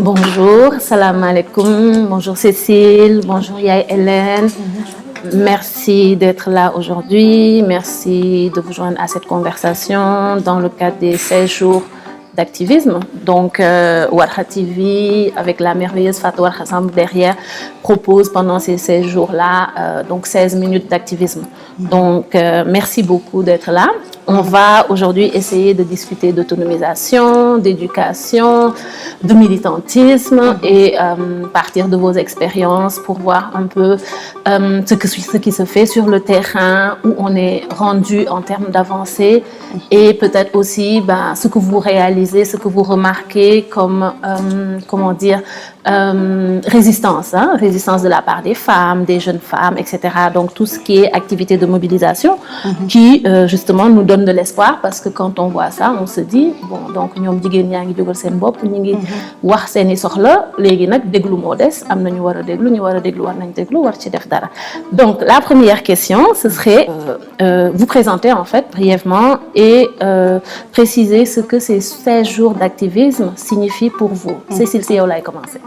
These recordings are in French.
Bonjour, salam alaikum, bonjour Cécile, bonjour Yael Hélène. Merci d'être là aujourd'hui, merci de vous joindre à cette conversation dans le cadre des 16 jours d'activisme. Donc, Warkha TV, avec la merveilleuse Fatou Warkha Samb derrière, propose pendant ces 16 jours-là, donc 16 minutes d'activisme. Donc, merci beaucoup d'être là. On va aujourd'hui essayer de discuter d'autonomisation, d'éducation, de militantisme et partir de vos expériences pour voir un peu ce qui se fait sur le terrain, où on est rendu en termes d'avancée et peut-être aussi ce que vous réalisez, ce que vous remarquez comme, comment dire, résistance, résistance de la part des femmes, des jeunes femmes, etc. Donc tout ce qui est activité de mobilisation qui justement nous donne de l'espoir parce que quand on voit ça, on se dit bon donc ñoom jigéen ñaa ngi jógal seen bopp ñu ngi wax seeni soxla léegi nag déglu moo des am na ñu war a déglu ñu war a déglu war nañ déglu war ci def dara. Donc la première question ce serait vous présenter en fait brièvement et préciser ce que ces 16 jours d'activisme signifient pour vous. Cécile, si yow lay commencer.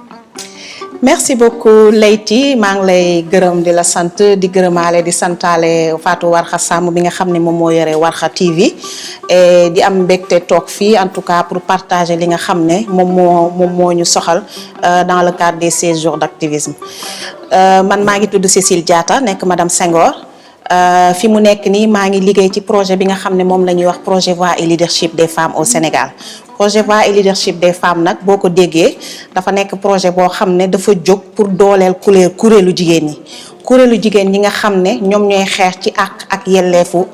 Merci beaucoup Leyti maa ngi lay gërëm di la sant di gërëmaale di santaale Fatou Warkha Samb bi nga xam ne moom moo yore Warkha TV et di am mbégte toog fii en tout cas pour partager li nga xam ne moom moo ñu soxal dans le cadre des 16 jours d'activisme. Man maa ngi tudd Cécile Diatta nekk madame Senghor fi mu nekk nii maa ngi liggéey ci projet bi nga xam ne moom la ñuy wax projet voix et leadership des femmes au Sénégal. Projet voix et leadership des femmes nag boo ko déggee dafa nekk projet boo xam ne dafa jóg pour dooleel kuréelu jigéen ñi nga xam ne ñoom ñooy xeex ci ak yelleefu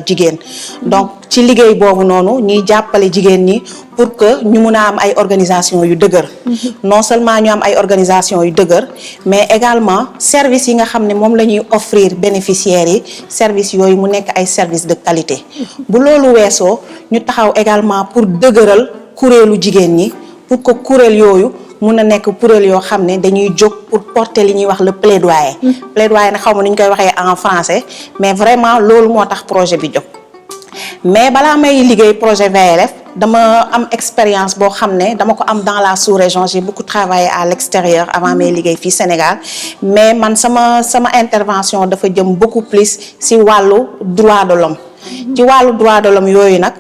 jigéen. Donc ci liggéey boobu noonu ñuy jàppale jigéen ñi pour que ñu mun a am ay organisation yu dëgër. Non seulement ñu am ay organisation yu dëgër mais également service yi nga xam ne moom la ñuy offrir bénéficiaires yi service yooyu mu nekk ay service de qualité. Bu loolu weesoo ñu taxaw également pour dëgëral kuréelu jigéen ñi pour que kuréel yooyu mun a nekk kuréel yoo xam ne dañuy jóg pour porter li ñuy wax le plaidoyer. Plaidoyer nag xaw ma nu ñu koy waxee en français mais vraiment loolu moo tax projet bi jóg. Mais balaa may liggéey projet VLF dama am expérience boo xam ne dama ko am dans la sous-région j'ai beaucoup travaillé à l'extérieur avant may liggéey fii Sénégal mais man sama intervention dafa jëm beaucoup plus ci wàllu droit de l'homme. Ci wàllu droit de l'homme yooyu nag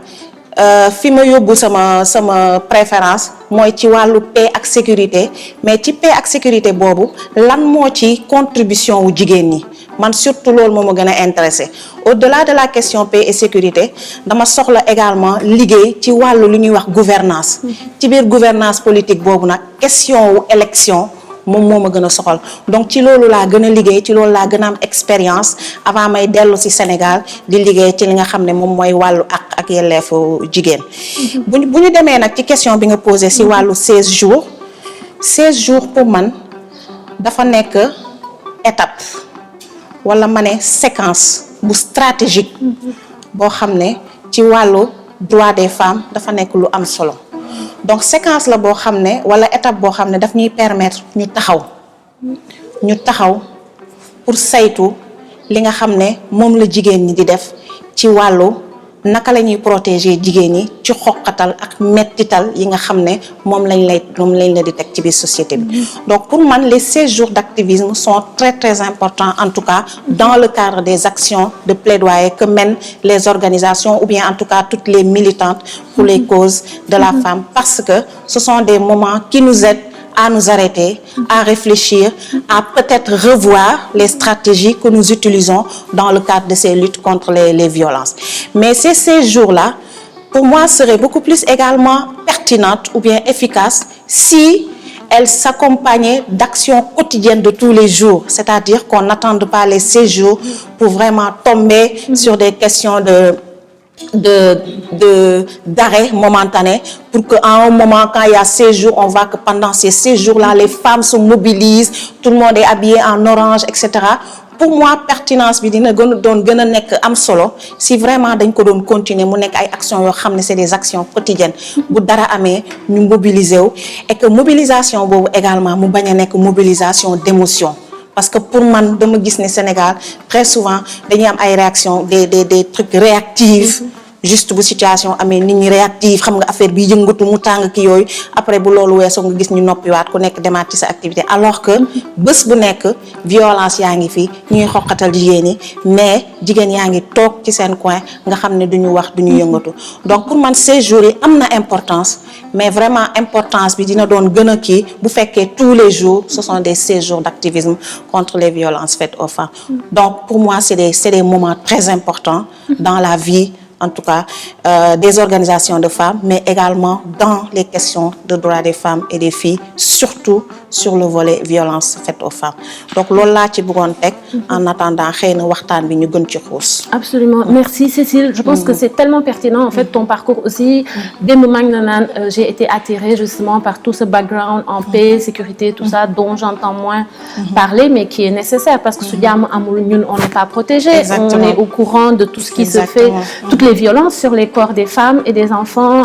fi ma yóbbu sama préférence mooy ci wàllu paix ak sécurité mais ci paix ak sécurité boobu lan moo ci contribution wu jigéen ñi man surtout loolu moo ma gën a intéressé au-delà de la question paix et sécurité dama soxla également liggéey ci wàllu lu ñuy wax gouvernance ci biir gouvernance politique boobu nag question wu élection moom moo ma gën a soxal donc ci loolu laa gën a liggéey ci loolu laa gën a am expérience avant may dellu ci Sénégal di liggéey ci li nga xam ne moom mooy wàllu ak yelleefu jigéen. bu ñu demee nag ci question bi nga posé ci wàllu 16 jours pour man dafa nekk étape wala ma ne séquence bu stratégique boo xam ne ci wàllu droit des femmes dafa nekk lu am solo. Donc séquence la boo xam ne wala étape boo xam ne daf ñuy permettre ñu taxaw pour saytu li nga xam ne moom la jigéen ñi di def ci wàllu naka la ñuy protéger jigéen ñi ci xoqatal ak mettital yi nga xam ne moom lañ la di teg ci biir société bi. Donc pour man les 16 jours d'activisme sont très très importants en tout cas dans le cadre des actions de plaidoyer que mènent les organisations ou bien en tout cas toutes les militantes pour les causes de la femme parce que ce sont des moments qui nous aident à nous arrêter, à réfléchir, à peut-être revoir les stratégies que nous utilisons dans le cadre de ces luttes contre les violences. Mais ces 16 jours-là, pour moi, seraient beaucoup plus également pertinentes ou bien efficaces si elles s'accompagnaient d'actions quotidiennes de tous les jours. C'est-à-dire qu'on n'attende pas les 16 jours pour vraiment tomber sur des questions d'arrêt momentané pour qu'à un moment quand il y a 16 jours on voit que pendant ces 16 jours-là les femmes se mobilisent, tout le monde est habillé en orange etc. Pour moi pertinence bi dina gën a nekk am solo si vraiment dañ ko doon continuer mu nekk ay actions yoo xam ne c'est des actions quotidiennes bu dara amee ñu mobiliser wu et que mobilisation boobu également mu bañ a nekk mobilisation d'émotion. Parce que pour man dama gis ne Sénégal très souvent dañuy am ay réactions des trucs réactifs juste bu situation amee nit ñi réactive xam nga affaire bi yëngatu mu tàng ki yooyu après bu loolu weesoo nga gis ñu noppiwaat ku nekk demaat ci sa activité alors que bés bu nekk violence yaa ngi fi ñuy xoqatal jigéen ñi mais jigéen yaa ngi toog ci seen coin nga xam ne duñu wax duñu yëngatu donc pour man ces jours yi am na importance mais vraiment importance bi dina doon gën a kii bu fekkee tous les jours ce sont des séjours d'activisme contre les violences faites aux femmes donc pour moi c'est des moments très importants dans la vie en tout cas des organisations de femmes mais également dans les questions de droits des femmes et des filles surtout sur le volet violence faite aux femmes donc loolu laa ci bëggoon teg en attendant xëy na waxtaan bi ñu gën ci xuus. Absolument merci Cécile je pense que c'est tellement pertinent en fait ton parcours aussi démb maa ngi la naan j'ai été attirée justement par tout ce background en paix sécurité tout ça dont j'entends moins parler mais qui est nécessaire parce que su jàmm amul ñun on n'est pas protégé. On est au courant de tout ce qui se fait toutes les violences sur les corps des femmes et des enfants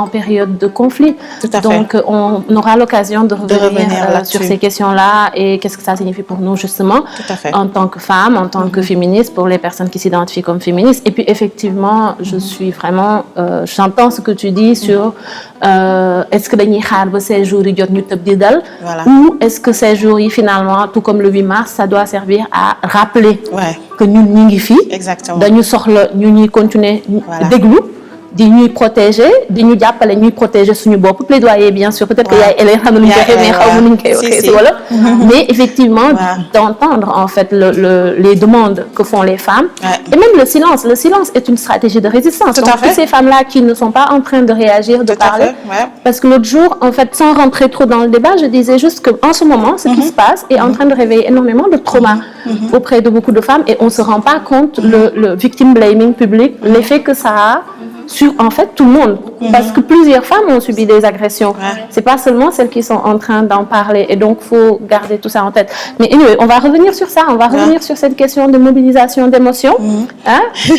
en période de conflit. Tout à fait. Donc on aura l'occasion de revenir sur ces questions-là et qu'est-ce que ça signifie pour nous justement en tant que femmes, en tant que féministes, pour les personnes qui s'identifient comme féministes. Et puis effectivement, je suis vraiment, j'entends ce que tu dis sur est-ce que dañuy xaar ba ces jours yi jot ñu tëb di dal ou est-ce que ces jours yi finalement, tout comme le 8 mars, ça doit servir à rappeler que ñun ñu ngi fi. Exactement. Dañu soxla ñu ñuy continuer déglu. di ñuy protéger di ñu jàppale ñuy protéger suñu bopp plaidoyer bien sûr peut-être que yaay Hélène xam na nu ñu koy mais xaw ma nu ñu koy waxee wala mais effectivement d'entendre en fait les demandes que font les femmes et même le silence est une stratégie de résistance donc toutes ces femmes-là qui ne sont pas en train de réagir de parler parce que l'autre jour en fait sans rentrer trop dans le débat je disais juste que en ce moment ce qui se passe est en train de réveiller énormément de trauma auprès de beaucoup de femmes et on se rend pas compte le victim blaming public l'effet que ça a sur en fait tout le monde parce que plusieurs femmes ont subi des agressions c'est pas seulement celles qui sont en train d'en parler et donc faut garder tout ça en tête mais anyway on va revenir sur ça on va revenir sur cette question de mobilisation d'émotions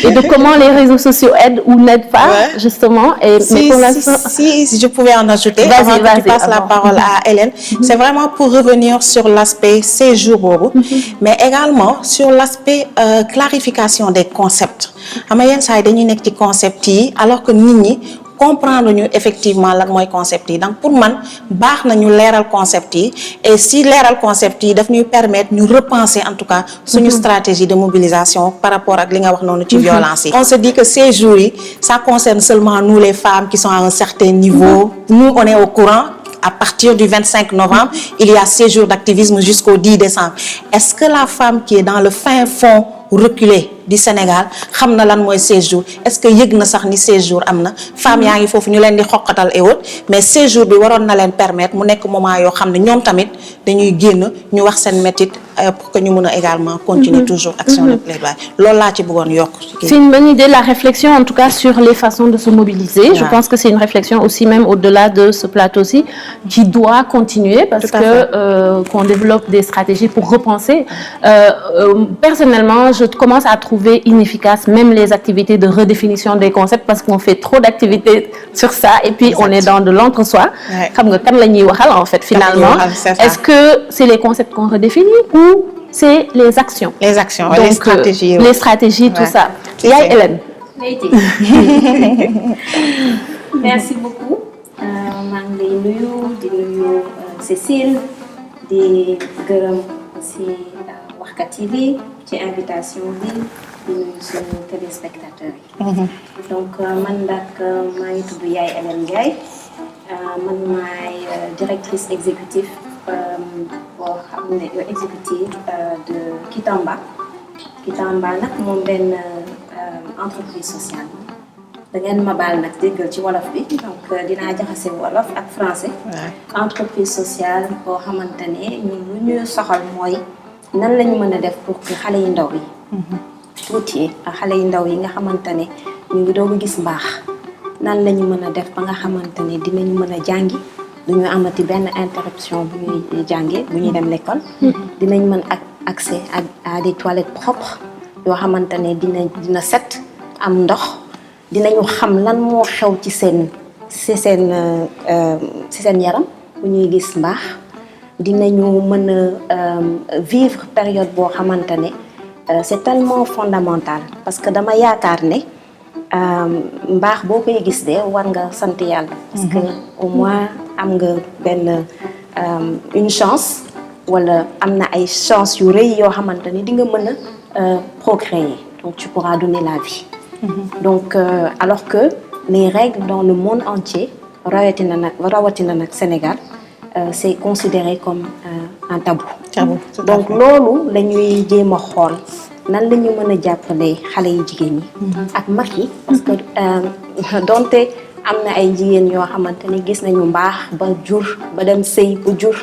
et de comment les réseaux sociaux aident ou n'aident pas justement et mais pour l'instant si je pouvais en ajouter avant que tu passes la parole à Hélène c'est vraiment pour revenir sur l'aspect séjour boobu mais également sur l'aspect clarification des concepts xam nga yenn saa yi dañuy nekk ci concept yi alors que nit ñi comprendre ñu effectivement lan mooy concept yi donc pour man baax na ñu leeral concept yi et si leeral concept yi daf ñuy permettre ñu repenser en tout cas suñu stratégie de mobilisation par rapport ak li nga wax noonu ci violence yi on se dit que ces jours yi ça concerne seulement nous les femmes qui sont à un certain niveau nous on est au courant à partir du 25 novembre il y a ces jours d'activisme jusqu'au 10 décembre est-ce que la femme qui est dans le fin fond reculé du Sénégal xam na lan mooy 16 jours est-ce que yëg na sax ni 16 jours am na femmes yaa ngi foofu ñu leen di xoqatal et autres mais 16 jours bi waroon na leen permettre mu nekk moment yoo xam ne ñoom tamit dañuy génn ñu wax seen métit pour que ñu mën a également continuer toujours action de plaidoyer loolu laa ci bëggoon yokk. C'est une bonne idée la réflexion en tout cas sur les façons de se mobiliser je pense que c'est une réflexion aussi même au-delà de ce plateau-ci qui doit continuer parce que qu'on développe des stratégies pour repenser personnellement je commence à trouver inefficaces même les activités de redéfinition des concepts parce qu'on fait trop d'activités sur ça et puis on est dans de l'entre-soi xam nga kan la ñuy waxal en fait finalement est-ce que c'est les concepts qu'on redéfinit ou c'est les actions donc les stratégies tout ça yaay Hélène merci beaucoup maa ngi lay nuyu di nuyu Cécile di gërëm aussi Warkha TV ci invitation bi di nuyu suñu téléspectateurs yi donc man nag maa ngi tudd Yaye Hélène Ndiaye man maay directrice exécutive boo xam ne exécutive de Kitamba nag moom benn entreprise sociale da ngeen ma baal nag déggal ci wolof bi donc dinaa jaxase wolof ak français entreprise sociale boo xamante ne ñun lu ñu soxal mooy nan lañu mën a def pour que xale yu ndaw yi tuuti xale yu ndaw yi nga xamante ne ñu ngi doog a gis mbaax nan lañu mën a def ba nga xamante ne dinañu mën a jàngi duñu amati benn interruption bu ñuy jàngee bu ñuy dem l'école dinañ mën ak accès à des toilettes propres yoo xamante ne dina set am ndox dinañu xam lan moo xew ci seen yaram bu ñuy gis mbaax dinañu mën a vivre période boo xamante ne c'est tellement fondamental parce que dama yaakaar ne mbaax boo koy gis de war nga sant yàlla. parce que au moins am nga benn une chance wala am na ay chance yu rëy yoo xamante ni di nga mën a procréer donc tu pourras donner la vie. donc alors que les règles dans le monde entier rawatina nag Sénégal c'est considéré comme un tabou. donc loolu la ñuy jéem a xool nan la ñu mën a jàppale xale yi jigéen ñi. ak mag yi parce que donte am na ay jigéen yoo xamante ni gis nañu mbaax ba jur ba dem sëy ba jur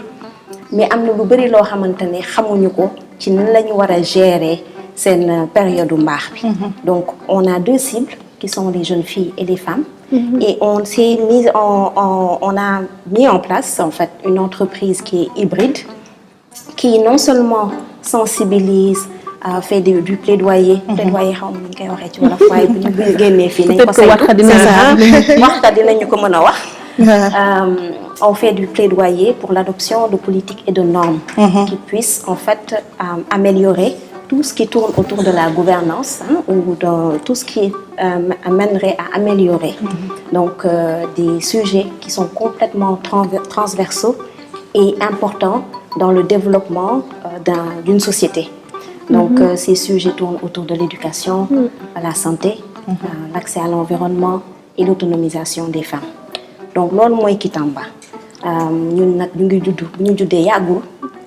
mais am na lu bari loo xamante ne xamuñu ko ci nan la ñu war a gérer seen période mbaax bi. donc on a 2 cibles qui sont les jeunes filles et les femmes. Et on a mis en place en fait une entreprise qui est hybride, qui non seulement sensibilise, fait du plaidoyer. Plaidoyer xaw ma nu ñu koy waxee ci wolof waaye bu ñu génnee fii nañ ko saytu waxta dinañu ko mën a wax. On fait du plaidoyer pour l'adoption de politiques et de normes qui puissent en fait améliorer tout ce qui tourne autour de la gouvernance ou dans tout ce qui amènerait à améliorer donc des sujets qui sont complètement transversaux et importants dans le développement d'une société. Donc ces sujets tournent autour de l'éducation, la santé, l'accès à l'environnement et l'autonomisation des femmes. Donc loolu mooy Kitamba ñun nag ñu ngi judd bu ñu juddee yàggul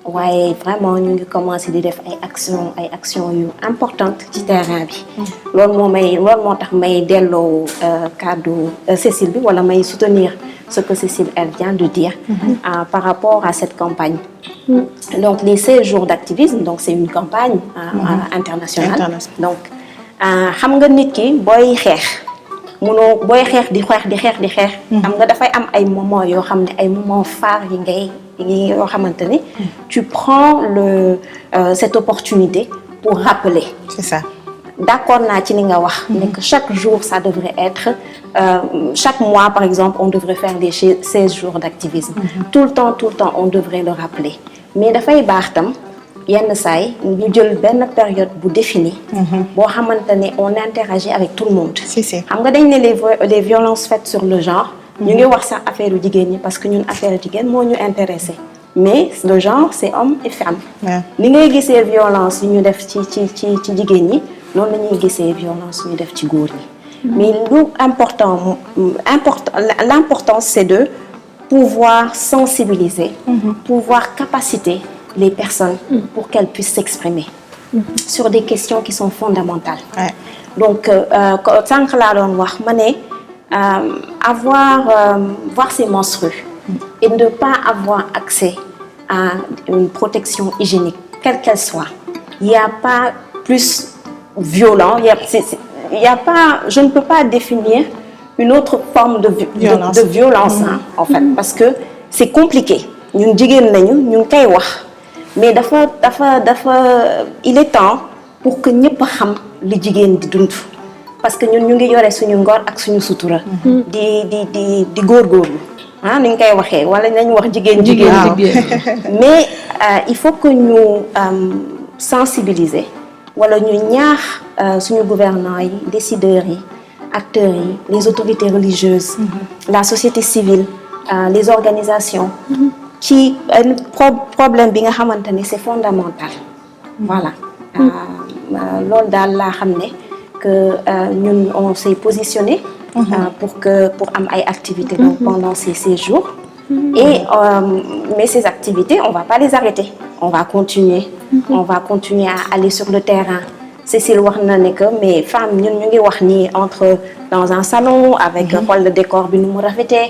waaye vraiment ñu ngi commencé di def ay actions yu importantes ci terrain bi. loolu moo tax may delloo kàddu Cécile bi wala may soutenir ce que Cécile elle vient de dire par rapport à cette campagne. Donc les 16 jours d'activisme donc c'est une campagne internationale. Donc xam nga nit ki booy xeex booy xeex di xeex. xam nga dafay am ay moments yoo xam ne ay moments phares yoo xamante ne tu prends cette opportunité pour rappeler. C'est ça. D'accord naa ci li nga wax. mais que chaque jour ça devrait être chaque mois par exemple on devrait faire les 16 jours d'activisme. tout le temps on devrait le rappeler. mais dafay baax tam yenn saay ñu jël benn période bu définie. boo xamante ne on interagit avec tout le monde. xam nga dañ ne les violences faites sur le genre. ñu ngi wax sax affaire yu jigéen ñi parce que ñun affaire yu jigéen moo ñu intéressé mais le genre c'est homme et femme. ni ngay gisee violence yu ñu def ci jigéen ñi noonu la ñuy gisee violence yu ñu def ci góor ñi. mais l'importance c'est de pouvoir sensibiliser. pouvoir capaciter les personnes pour qu'elles puissent s'exprimer sur des questions qui sont fondamentales. donc sànq laa doon wax ma ne voir ses menstrues et ne pas avoir accès à une protection hygiénique quelle qu'elle soit. Il n'y a pas plus violent, je ne peux pas définir une autre forme de violence en fait parce que c'est compliqué. ñun jigéen lañu ñu ngi koy wax mais dafa il est temps pour que ñëpp xam li jigéen di dund parce que ñun ñu ngi yore suñu ngor ak suñu sutura. di góorgóorlu ni ñu koy waxee wala nañu wax jigéen. mais il faut que ñu sensibiliser wala ñu ñaax suñu gouvernants yi décideurs yi acteurs yi les autorités religieuses. la société civile les organisations. ci problème bi nga xamante ne c'est fondamental. voilà loolu daal laa xam ne que ñun on s'est positionné. pour am ay activités donc pendant ces 16 jours. et mais ces activités on va pas les arrêter. on va continuer. on va continuer à aller sur le terrain. Cécile wax na ne que mais femmes ñun ñu ngi wax ni entre dans un salon avec xool le décor bi nu mu rafetee.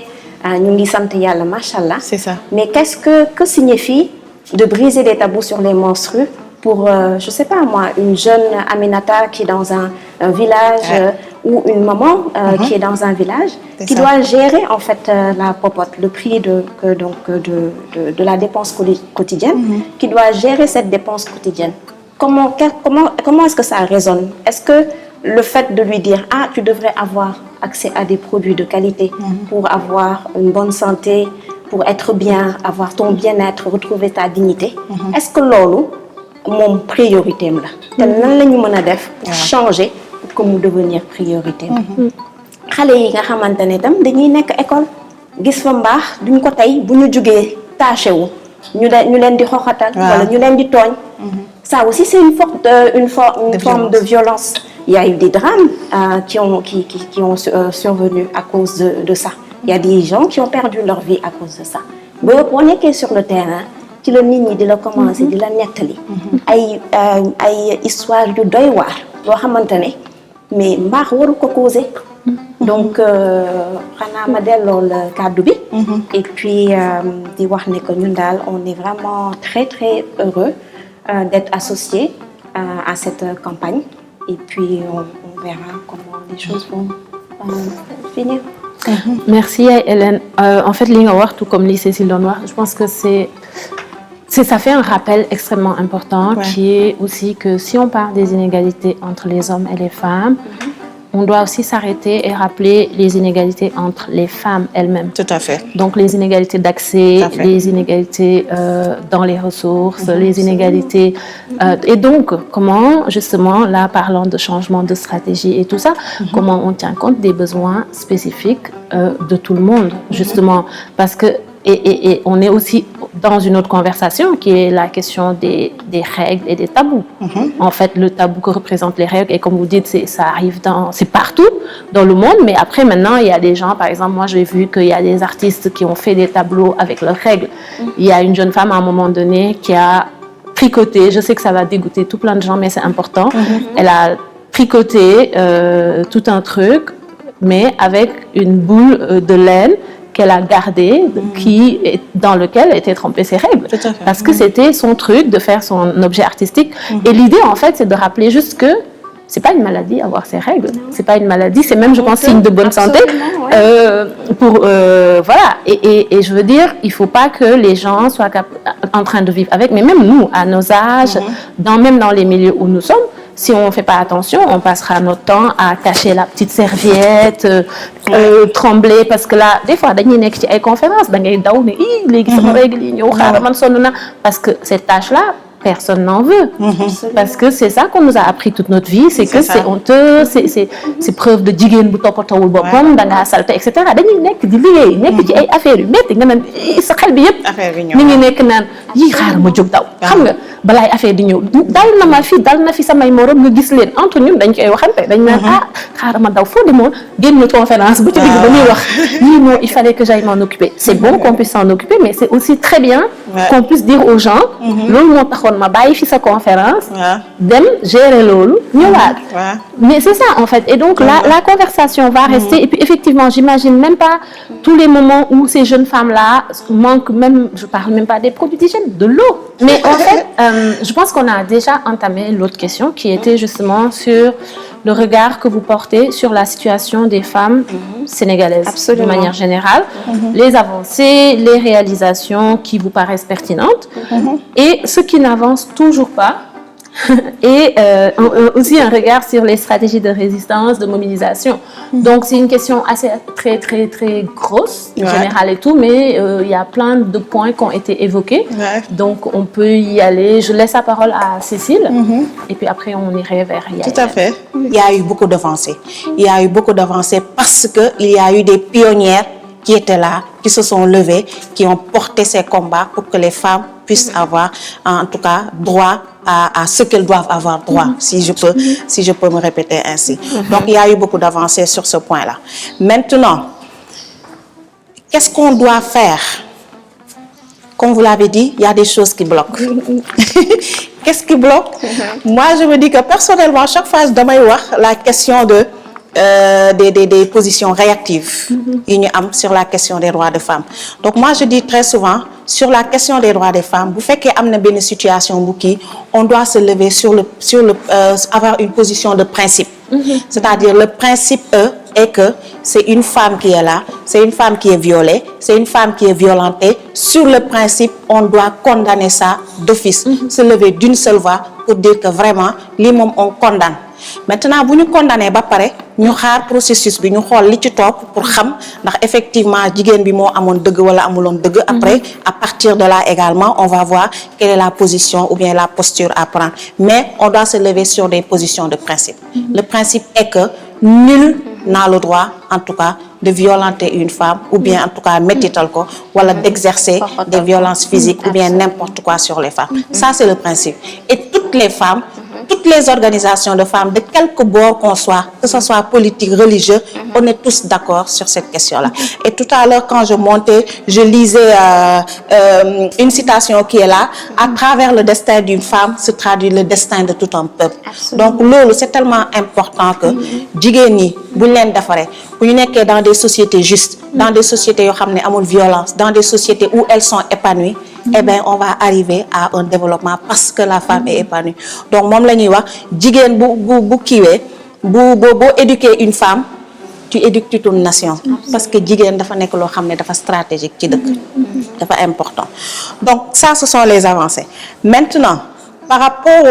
ñu ngi sant yàlla machallah. C'est ça. mais qu'est-ce que signifie de briser les tabous sur les menstrues pour je sais pas moi une jeune Aminata qui est dans un village ou une maman qui est dans un village qui doit gérer en fait la popote, le prix de la dépense quotidienne, qui doit gérer cette dépense quotidienne. Comment est-ce que ça résonne? Est-ce que le fait de lui dire tu devrais avoir accès à des produits de qualité pour avoir une bonne santé, pour être bien, avoir ton bien-être, retrouver ta dignité, est-ce que loolu moom priorité am la te nan la ñu mën a def pour changer que mu devenir priorité. xale yi nga xamante ne tam dañuy nekk école gis fa mbaax duñ ko tey bu ñu jugee tâché wu ñu leen di xoxatal wala ñu leen di tooñ. Ça aussi c'est une forme de violence. Il y a eu des drames qui ont survenu à cause de ça. Il y a des gens qui ont perdu leur vie à cause de ça. Boo nekkee sur le terrain ci la nit ñi di la commencer di la nettali ay histoire yu doy waar yoo xamante ne mais mbaax waru ko causer. Donc xanaa ma delloo la kàddu bi. Et puis di wax ne que ñun daal on est vraiment très très heureux d'être associés à cette campagne. Et puis on verra comment les choses vont finir. Merci Hélène. En fait li nga wax tout comme li Cécile doon wax, je pense que ça fait un rappel extrêmement important qui est aussi que si on parle des inégalités entre les hommes et les femmes, on doit aussi s'arrêter et rappeler les inégalités entre les femmes elles-mêmes. Tout à fait. Donc les inégalités d'accès, les inégalités dans les ressources, les inégalités... et donc, comment, justement, là, parlant de changement de stratégie et tout ça, comment on tient compte des besoins spécifiques de tout le monde, justement, parce que et on est aussi dans une autre conversation qui est la question des règles et des tabous. En fait, le tabou que représentent les règles, et comme vous dites, ça arrive c'est partout dans le monde, mais après, maintenant, il y a des gens, par exemple, moi, j'ai vu qu'il y a des artistes qui ont fait des tableaux avec leurs règles. Il y a une jeune femme, à un moment donné, qui a tricoté, je sais que ça va dégoûter tout plein de gens, mais c'est important, elle a tricoté tout un truc, mais avec une boule de laine qu'elle a gardé, dans lequel étaient trempées ses règles. Parce que c'était son truc de faire son objet artistique. Et l'idée, en fait, c'est de rappeler juste que c'est pas une maladie avoir ses règles. C'est pas une maladie, c'est même, je pense, signe de bonne santé. Voilà. Et je veux dire, il faut pas que les gens soient en train de vivre avec, mais même nous, à nos âges, même dans les milieux où nous sommes, si on ne fait pas attention, on passera notre temps à cacher la petite serviette, trembler, parce que là, des fois, dañuy nekk ci ay conférences, da ngay daw ne léegi sama règle yi ñëw xaaral man sonn na, parce que cette tâche-là, personne n'en veut. Parce que c'est ça qu'on nous a appris toute notre vie, c'est que c'est honteux, c'est preuve de jigéen bu toppatawul boppam, da ngaa salte, et cetera. Dañuy nekk di liggéey, nekk ci ay affaires yu métti nga naan sa xel bi yëpp mi ngi nekk naan yii xaaral ma jóg daw. Xam nga balaay affaire di ñëw dal na ma fi dal na fi samay morom nga gis leen entre ñun dañ koy waxante dañ naan xaaral ma daw foo demoon génn conférence bu ci digg ba ñuy wax yii non il fallait que j'aille m'en occuper. C'est bon qu'on puisse s'en occuper, mais c'est aussi très bien qu'on puisse dire aux gens loolu moo taxoon ma bàyyi fi sa conférence dem gérer loolu ñëwaat. Mais c'est ça en fait, et donc la conversation va rester. Et puis effectivement j'imagine même pas tous les moments où ces jeunes femmes là manquent, même je parle même pas des produits d'hygiène, de l'eau. Mais en fait je pense qu'on a déjà entamé l'autre question qui était justement sur le regard que vous portez sur la situation des femmes sénégalaises de manière générale, les avancées, les réalisations qui vous paraissent pertinentes et ce qui n'avance toujours pas. Et aussi un regard sur les stratégies de résistance, de mobilisation. Donc c'est une question assez très très très grosse, générale et tout, mais il y a plein de points qui ont été évoqués. Donc on peut y aller. Je laisse la parole à Cécile et puis après on irait vers Yael. Tout à fait. Il y a eu beaucoup d'avancées. Il y a eu beaucoup d'avancées parce que il y a eu des pionnières qui étaient là, qui se sont levées, qui ont porté ces combats pour que les femmes puissent avoir, en tout cas, droit à ce qu'elles doivent avoir droit, si je peux me répéter ainsi. Donc, il y a eu beaucoup d'avancées sur ce point-là. Maintenant, qu'est-ce qu'on doit faire? Comme vous l'avez dit, il y a des choses qui bloquent. Qu'est-ce qui bloque? Moi, je me dis que personnellement, chaque fois, je dois voir la question des positions réactives sur la question des droits des femmes. Donc moi je dis très souvent sur la question des droits des femmes, bu fekkee am na benn situation bu kii, on doit se lever avoir une position de principe. C'est-à-dire le principe est que c'est une femme qui est là, c'est une femme qui est violée, c'est une femme qui est violentée. Sur le principe, on doit condamner ça d'office, se lever d'une seule voix pour dire que vraiment lii moom on condamne. Maintenant bu ñu condamné ba pare ñu xaar processus bi ñu xool li ci topp pour xam ndax effectivement jigéen bi moo amoon dëgg wala amuloon dëgg. Après à partir de là également on va voir quelle est la position ou bien la posture à prendre mais on doit se lever sur des positions de principe. Le principe est que nul n'a le droit en tout cas de violenter une femme ou bien en tout cas métital ko wala d'exercer des violences physiques ou bien n'importe quoi sur les femmes. Ça c'est le principe. Et toutes les femmes, toutes les organisations de femmes de quelque bord qu'on soit, que ce soit politique, religieux, on est tous d'accord sur cette question-là. Et tout à l'heure quand je montais, je lisais une citation qui est là, à travers le destin d'une femme se traduit le destin de tout un peuple. Donc loolu c'est tellement important que jigéen ñi buñ leen defaree bu ñu nekkee dans des sociétés justes, dans des sociétés yoo xam ne amul violence, dans des sociétés où elles sont épanouies, eh bien on va arriver à un développement parce que la femme est épanouie. Donc moom la ñuy wax jigéen bu kiiwee boo éduquer une femme tu éduques toute une nation. Parce que jigéen dafa nekk loo xam ne dafa stratégique ci dëkk. Dafa important. Donc ça ce sont les avancées. Maintenant par rapport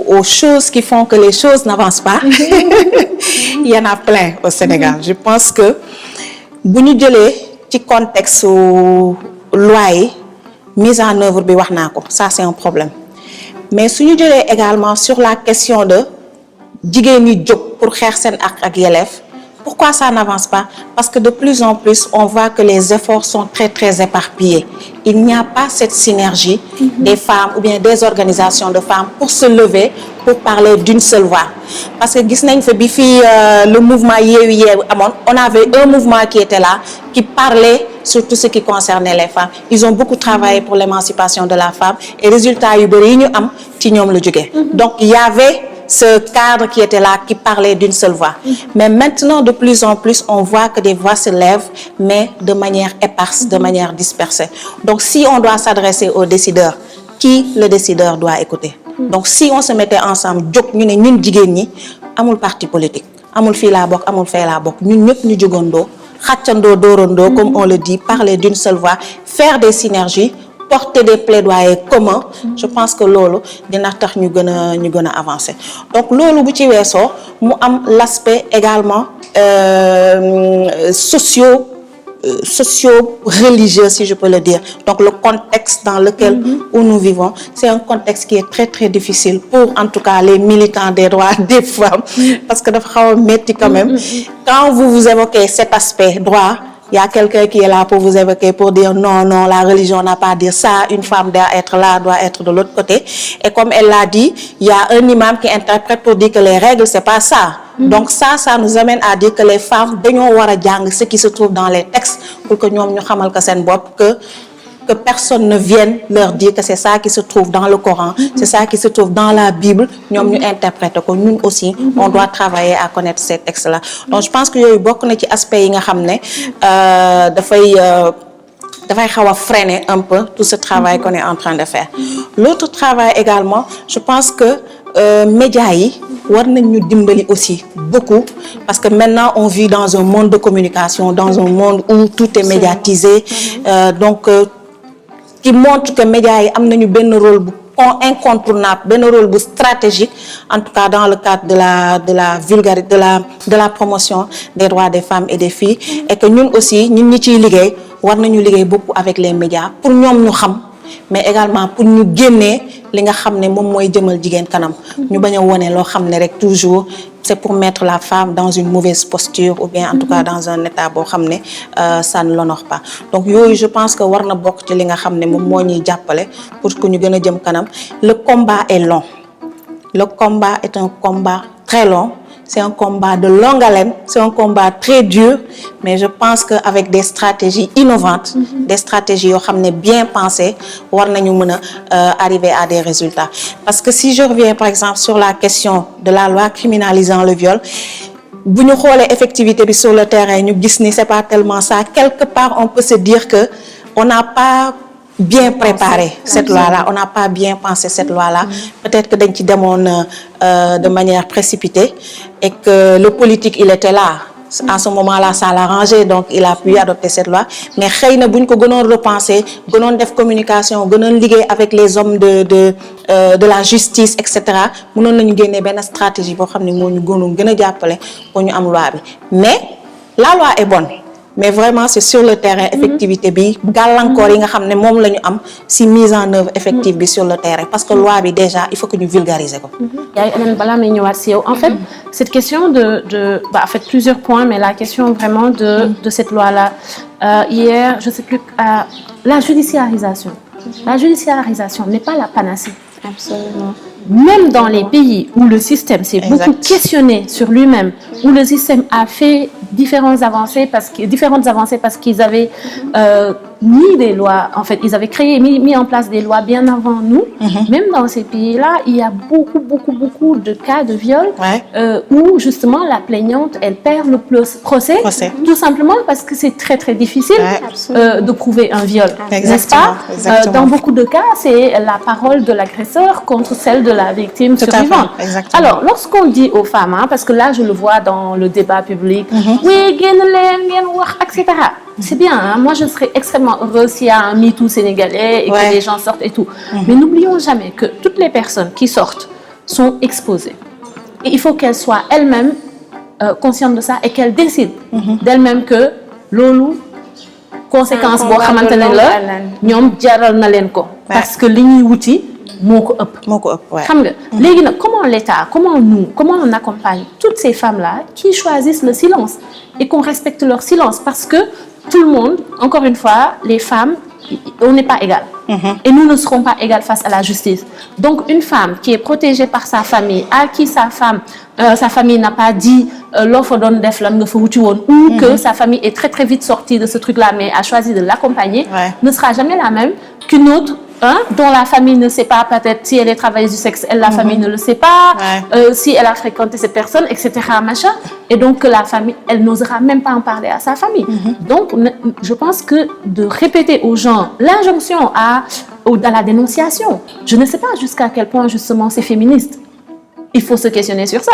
aux choses qui font que les choses n'avancent pas, il y en a plein au Sénégal. Je pense que bu ñu jëlee ci contexte loi yi mise en œuvre bi wax naa ko ça c'est un problème mais su ñu jëlee également sur la question de jigéen ñi jóg pour xeex seen ak yelleef. Pourquoi ça n'avance pas? Parce que de plus en plus, on voit que les efforts sont très, très éparpillés. Il n'y a pas cette synergie des femmes ou bien des organisations de femmes pour se lever, pour parler d'une seule voix. Parce que gis nañ fa bi fii le mouvement Yewwi Yewwi amoon, on avait un mouvement qui était là, qui parlait sur tout ce qui concernait les femmes. Ils ont beaucoup travaillé pour l'émancipation de la femme et résultat yu bari yi ñu am ci ñoom la jógee. Donc il y avait ce cadre qui était là, qui parlait d'une seule voix. Mais maintenant, de plus en plus, on voit que des voix se lèvent, mais de manière éparse, de manière dispersée. Donc, si on doit s'adresser aux décideurs, qui le décideur doit écouter? Donc, si on se mettait ensemble, jóg ñu ne ñun jigéen ñi amul parti politique, amul fii laa bokk, amul fee laa bokk, ñun ñëpp ñu jógandoo, xàccandoo, dóorandoo, comme on le dit, parler d'une seule voix, faire des synergies, porter des plaidoyers communs, je pense que loolu dina tax ñu gën a avancer. Donc loolu bu ci weesoo mu am l'aspect également socio-religieux si je peux le dire. Donc le contexte dans lequel où nous vivons, c'est un contexte qui est très très difficile pour en tout cas les militants des droits des femmes parce que dafa xaw a metti quand même. Quand vous évoquez cet aspect droit, il y a quelqu'un qui est là pour vous évoquer, pour dire non, la religion n'a pas à dire ça, une femme doit être là, doit être de l'autre côté. Et comme elle l'a dit, il y a un imam qui interprète pour dire que les règles, c'est pas ça. Donc ça nous amène à dire que les femmes dañoo war a jàng ce qui se trouve dans les textes pour que ñoom ñu xamal ko seen bopp que personne ne vienne leur dire que c'est ça qui se trouve dans le Coran, c'est ça qui se trouve dans la Bible, ñoom ñu interpréter ko. Ñun aussi on doit travailler à connaître ces textes-là. Donc je pense que yooyu bokk na ci aspect yi nga xam ne dafay xaw a freiner un peu tout ce travail qu'on est en train de faire. L'autre travail également, je pense que médias yi war nañ ñu dimbali aussi beaucoup parce que maintenant on vit dans un monde de communication, dans un monde où tout est médiatisé, donc qui montre que médias yi am nañu benn rôle bu incontournable, benn rôle bu stratégique en tout cas dans le cadre de la vulgarité, de la promotion des droits des femmes et des filles, et que ñun aussi ñun ñi ciy liggéey war nañu liggéey beaucoup avec les médias pour ñoom ñu xam mais également pour ñu génnee li nga xam ne moom mooy jëmal jigéen kanam. ñu bañ a wone loo xam ne rek toujours c'est pour mettre la femme dans une mauvaise posture ou bien en tout cas dans un état boo xam ne ça ne l'honore pas. Donc yooyu je pense que war na bokk ci li nga xam ne moom moo ñuy jàppale pour que ñu gën a jëm kanam. Le combat est long. Le combat est un combat très long. C'est un combat de longue haleine, c'est un combat très dur, mais je pense qu'avec des stratégies innovantes, des stratégies yoo xam ne bien pensées, war nañu mën a arriver à des résultats. Parce que si je reviens par exemple sur la question de la loi criminalisant le viol, bu ñu xoolee effectivité bi sur le terrain ñu gis ni c'est pas tellement ça. Quelque part on peut se dire que on n'a pas bien préparé cette loi-là, on n'a pas bien pensé cette loi-là. Peut-être que dañ ci demoon de manière précipitée et que le politique il était là à ce moment-là ça l'arrangeait donc il a pu adopter cette loi mais xëy na bu ñu ko gënoon repenser gënoon def communication gënoon liggéey avec les hommes de la justice et cetera mënoon nañu génnee benn stratégie boo xam ne moo ñu gënoon gën a jàppale pour ñu am loi bi mais la loi est bonne mais vraiment c'est sur le terrain effectivité bi gàllankoor yi nga xam ne moom la ñu am si mise en œuvre effective bi sur le terrain parce que loi bi déjà il faut que ñu vulgariser ko. yaay Hélène balaa may ñëwaat si yow en fait cette question de en fait plusieurs points mais la question vraiment de cette loi là hier je sais plus la judiciarisation. La judiciarisation n'est pas la panacée. Absolument. Même dans les pays où le système s'est beaucoup questionné sur lui-même, où le système a fait différentes avancées parce qu'ils avaient mis des lois, en fait, ils avaient mis en place des lois bien avant nous. Même dans ces pays-là, il y a beaucoup de cas de viol où justement la plaignante, elle perd le procès, tout simplement parce que c'est très très difficile de prouver un viol, n'est-ce pas? Dans beaucoup de cas, c'est la parole de l'agresseur contre celle de la victime survivante. Alors, lorsqu'on dit aux femmes, parce que là je le vois dans le débat public, oui, etc. C'est bien, hein? Moi je serais extrêmement heureuse s'il y a un MeToo sénégalais et que les gens sortent et tout. Mais n'oublions jamais que toutes les personnes qui sortent sont exposées. Et il faut qu'elles soient elles-mêmes conscientes de ça et qu'elles décident d'elles-mêmes que loolu conséquence boo xamante ne la ñoom jaral na leen ko parce que li ñuy wuti moo ko ëpp xam nga léegi nag comment l'État comment on accompagne toutes ces femmes-là qui choisissent le silence et qu'on respecte leur silence parce que tout le monde encore une fois les femmes on n'est pas égales et nous ne serons pas égales face à la justice donc une femme qui est protégée par sa famille à qui sa famille n'a pas dit loo fa doon def lan nga fa wuti woon ou que sa famille est très très vite sortie de ce truc-là mais a choisi de l'accompagner ne sera jamais la même qu'une autre dont la famille ne sait pas peut-être si elle est travailleuse du sexe la famille ne le sait pas si elle a fréquenté cette personne etc machin et donc la famille elle n'osera même pas en parler à sa famille donc je pense que de répéter aux gens l'injonction à la dénonciation je ne sais pas jusqu'à quel point justement c'est féministe. Il faut se questionner sur ça.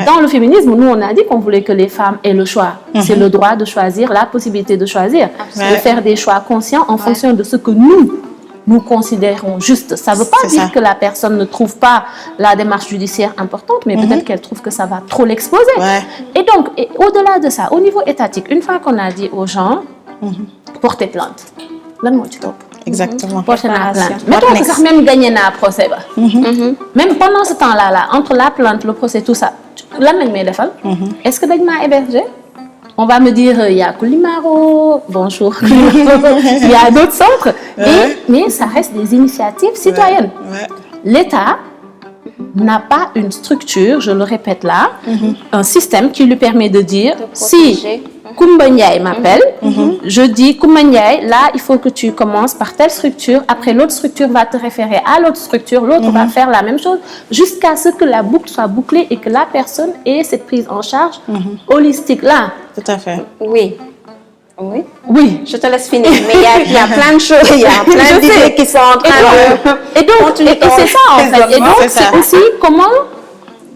Dans le féminisme, nous, on a dit qu'on voulait que les femmes aient le choix. C'est le droit de choisir, la possibilité de choisir, de faire des choix conscients en fonction de ce que nous considérons juste. Ça ne veut pas dire que la personne ne trouve pas la démarche judiciaire importante, mais peut-être qu'elle trouve que ça va trop l'exposer. Et donc, au-delà de ça, au niveau étatique, une fois qu'on a dit aux gens, portez plainte. Lan moo ci topp. Exactement. Porter la plainte. Mettons que sax même gagné naa procès ba. Même pendant ce temps-là, entre la plainte, le procès, tout ça, lan lañ may defal. Est-ce que dañ maa héberger? On va me dire il y a Koulimaro, bonjour. Il y a d'autres centres. Mais ça reste des initiatives citoyennes. L'État n'a pas une structure, je le répète là, un système qui lui permet de dire si Koumba Ndiaye m'appelle, je dis Koumba Ndiaye, là il faut que tu commences par telle structure, après l'autre structure va te référer à l'autre structure, l'autre va faire la même chose, jusqu'à ce que la boucle soit bouclée et que la personne ait cette prise en charge holistique là. Tout à fait. Oui, je te laisse finir, mais il y a plein de choses, il y a plein d'idées qui sont en train et c'est ça en fait. Et donc c'est aussi comment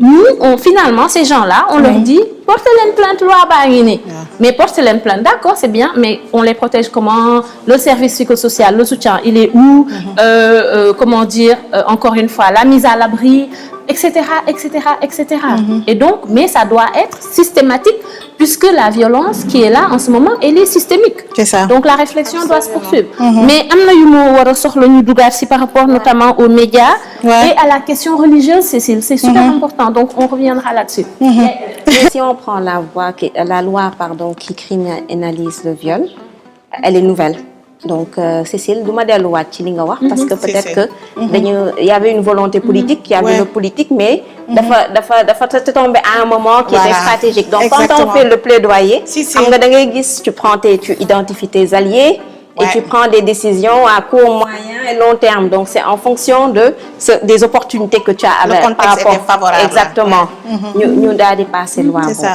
nous, finalement, ces gens-là, on leur dit portez leen plainte loi baa ngi nii. Mais portez leen plainte, d'accord, c'est bien, mais on les protège comment? Le service psychosocial, le soutien, il est où? Comment dire, encore une fois, la mise à l'abri, etc., etc., etc. Et donc, mais ça doit être systématique puisque la violence qui est là en ce moment, elle est systémique. C'est ça. Donc la réflexion doit se poursuivre. Mais am na yu ma war a soxla ñu dugaat si par rapport notamment aux médias et à la question religieuse, Cécile, c'est super important. Donc on reviendra là-dessus. Si on prend la loi qui criminalise le viol, elle est nouvelle. Donc Cécile du ma delluwaat ci li nga wax parce que peut-être que il y avait une volonté politique, il y avait le politique, mais dafa tombé à un moment qui était stratégique. Donc quand on fait le plaidoyer, xam nga da ngay gis tu identifies tes alliés et tu prends des décisions à court, moyen et long terme. Donc c'est en fonction des opportunités que tu as avec le contexte était favorable. Exactement. ñu daal di passer loi boobu.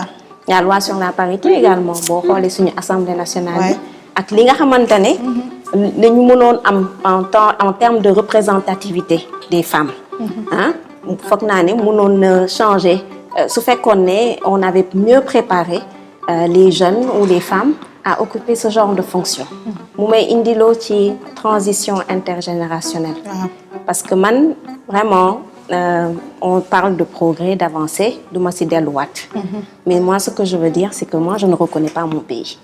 La loi sur la parité également boo xoolee suñu Assemblée nationale ak li nga xamante ne lañu mënoon am en termes de représentativité des femmes foog naa ne mënoon na changer su fekkoon ne on avait mieux préparé les jeunes ou les femmes à occuper ce genre de fonction. mu may indiloo ci transition intergénérationnelle. Parce que man vraiment on parle de progrès, d'avancée, du ma si delluwaat. Mais moi ce que je veux dire c'est que moi je ne reconnais pas mon pays.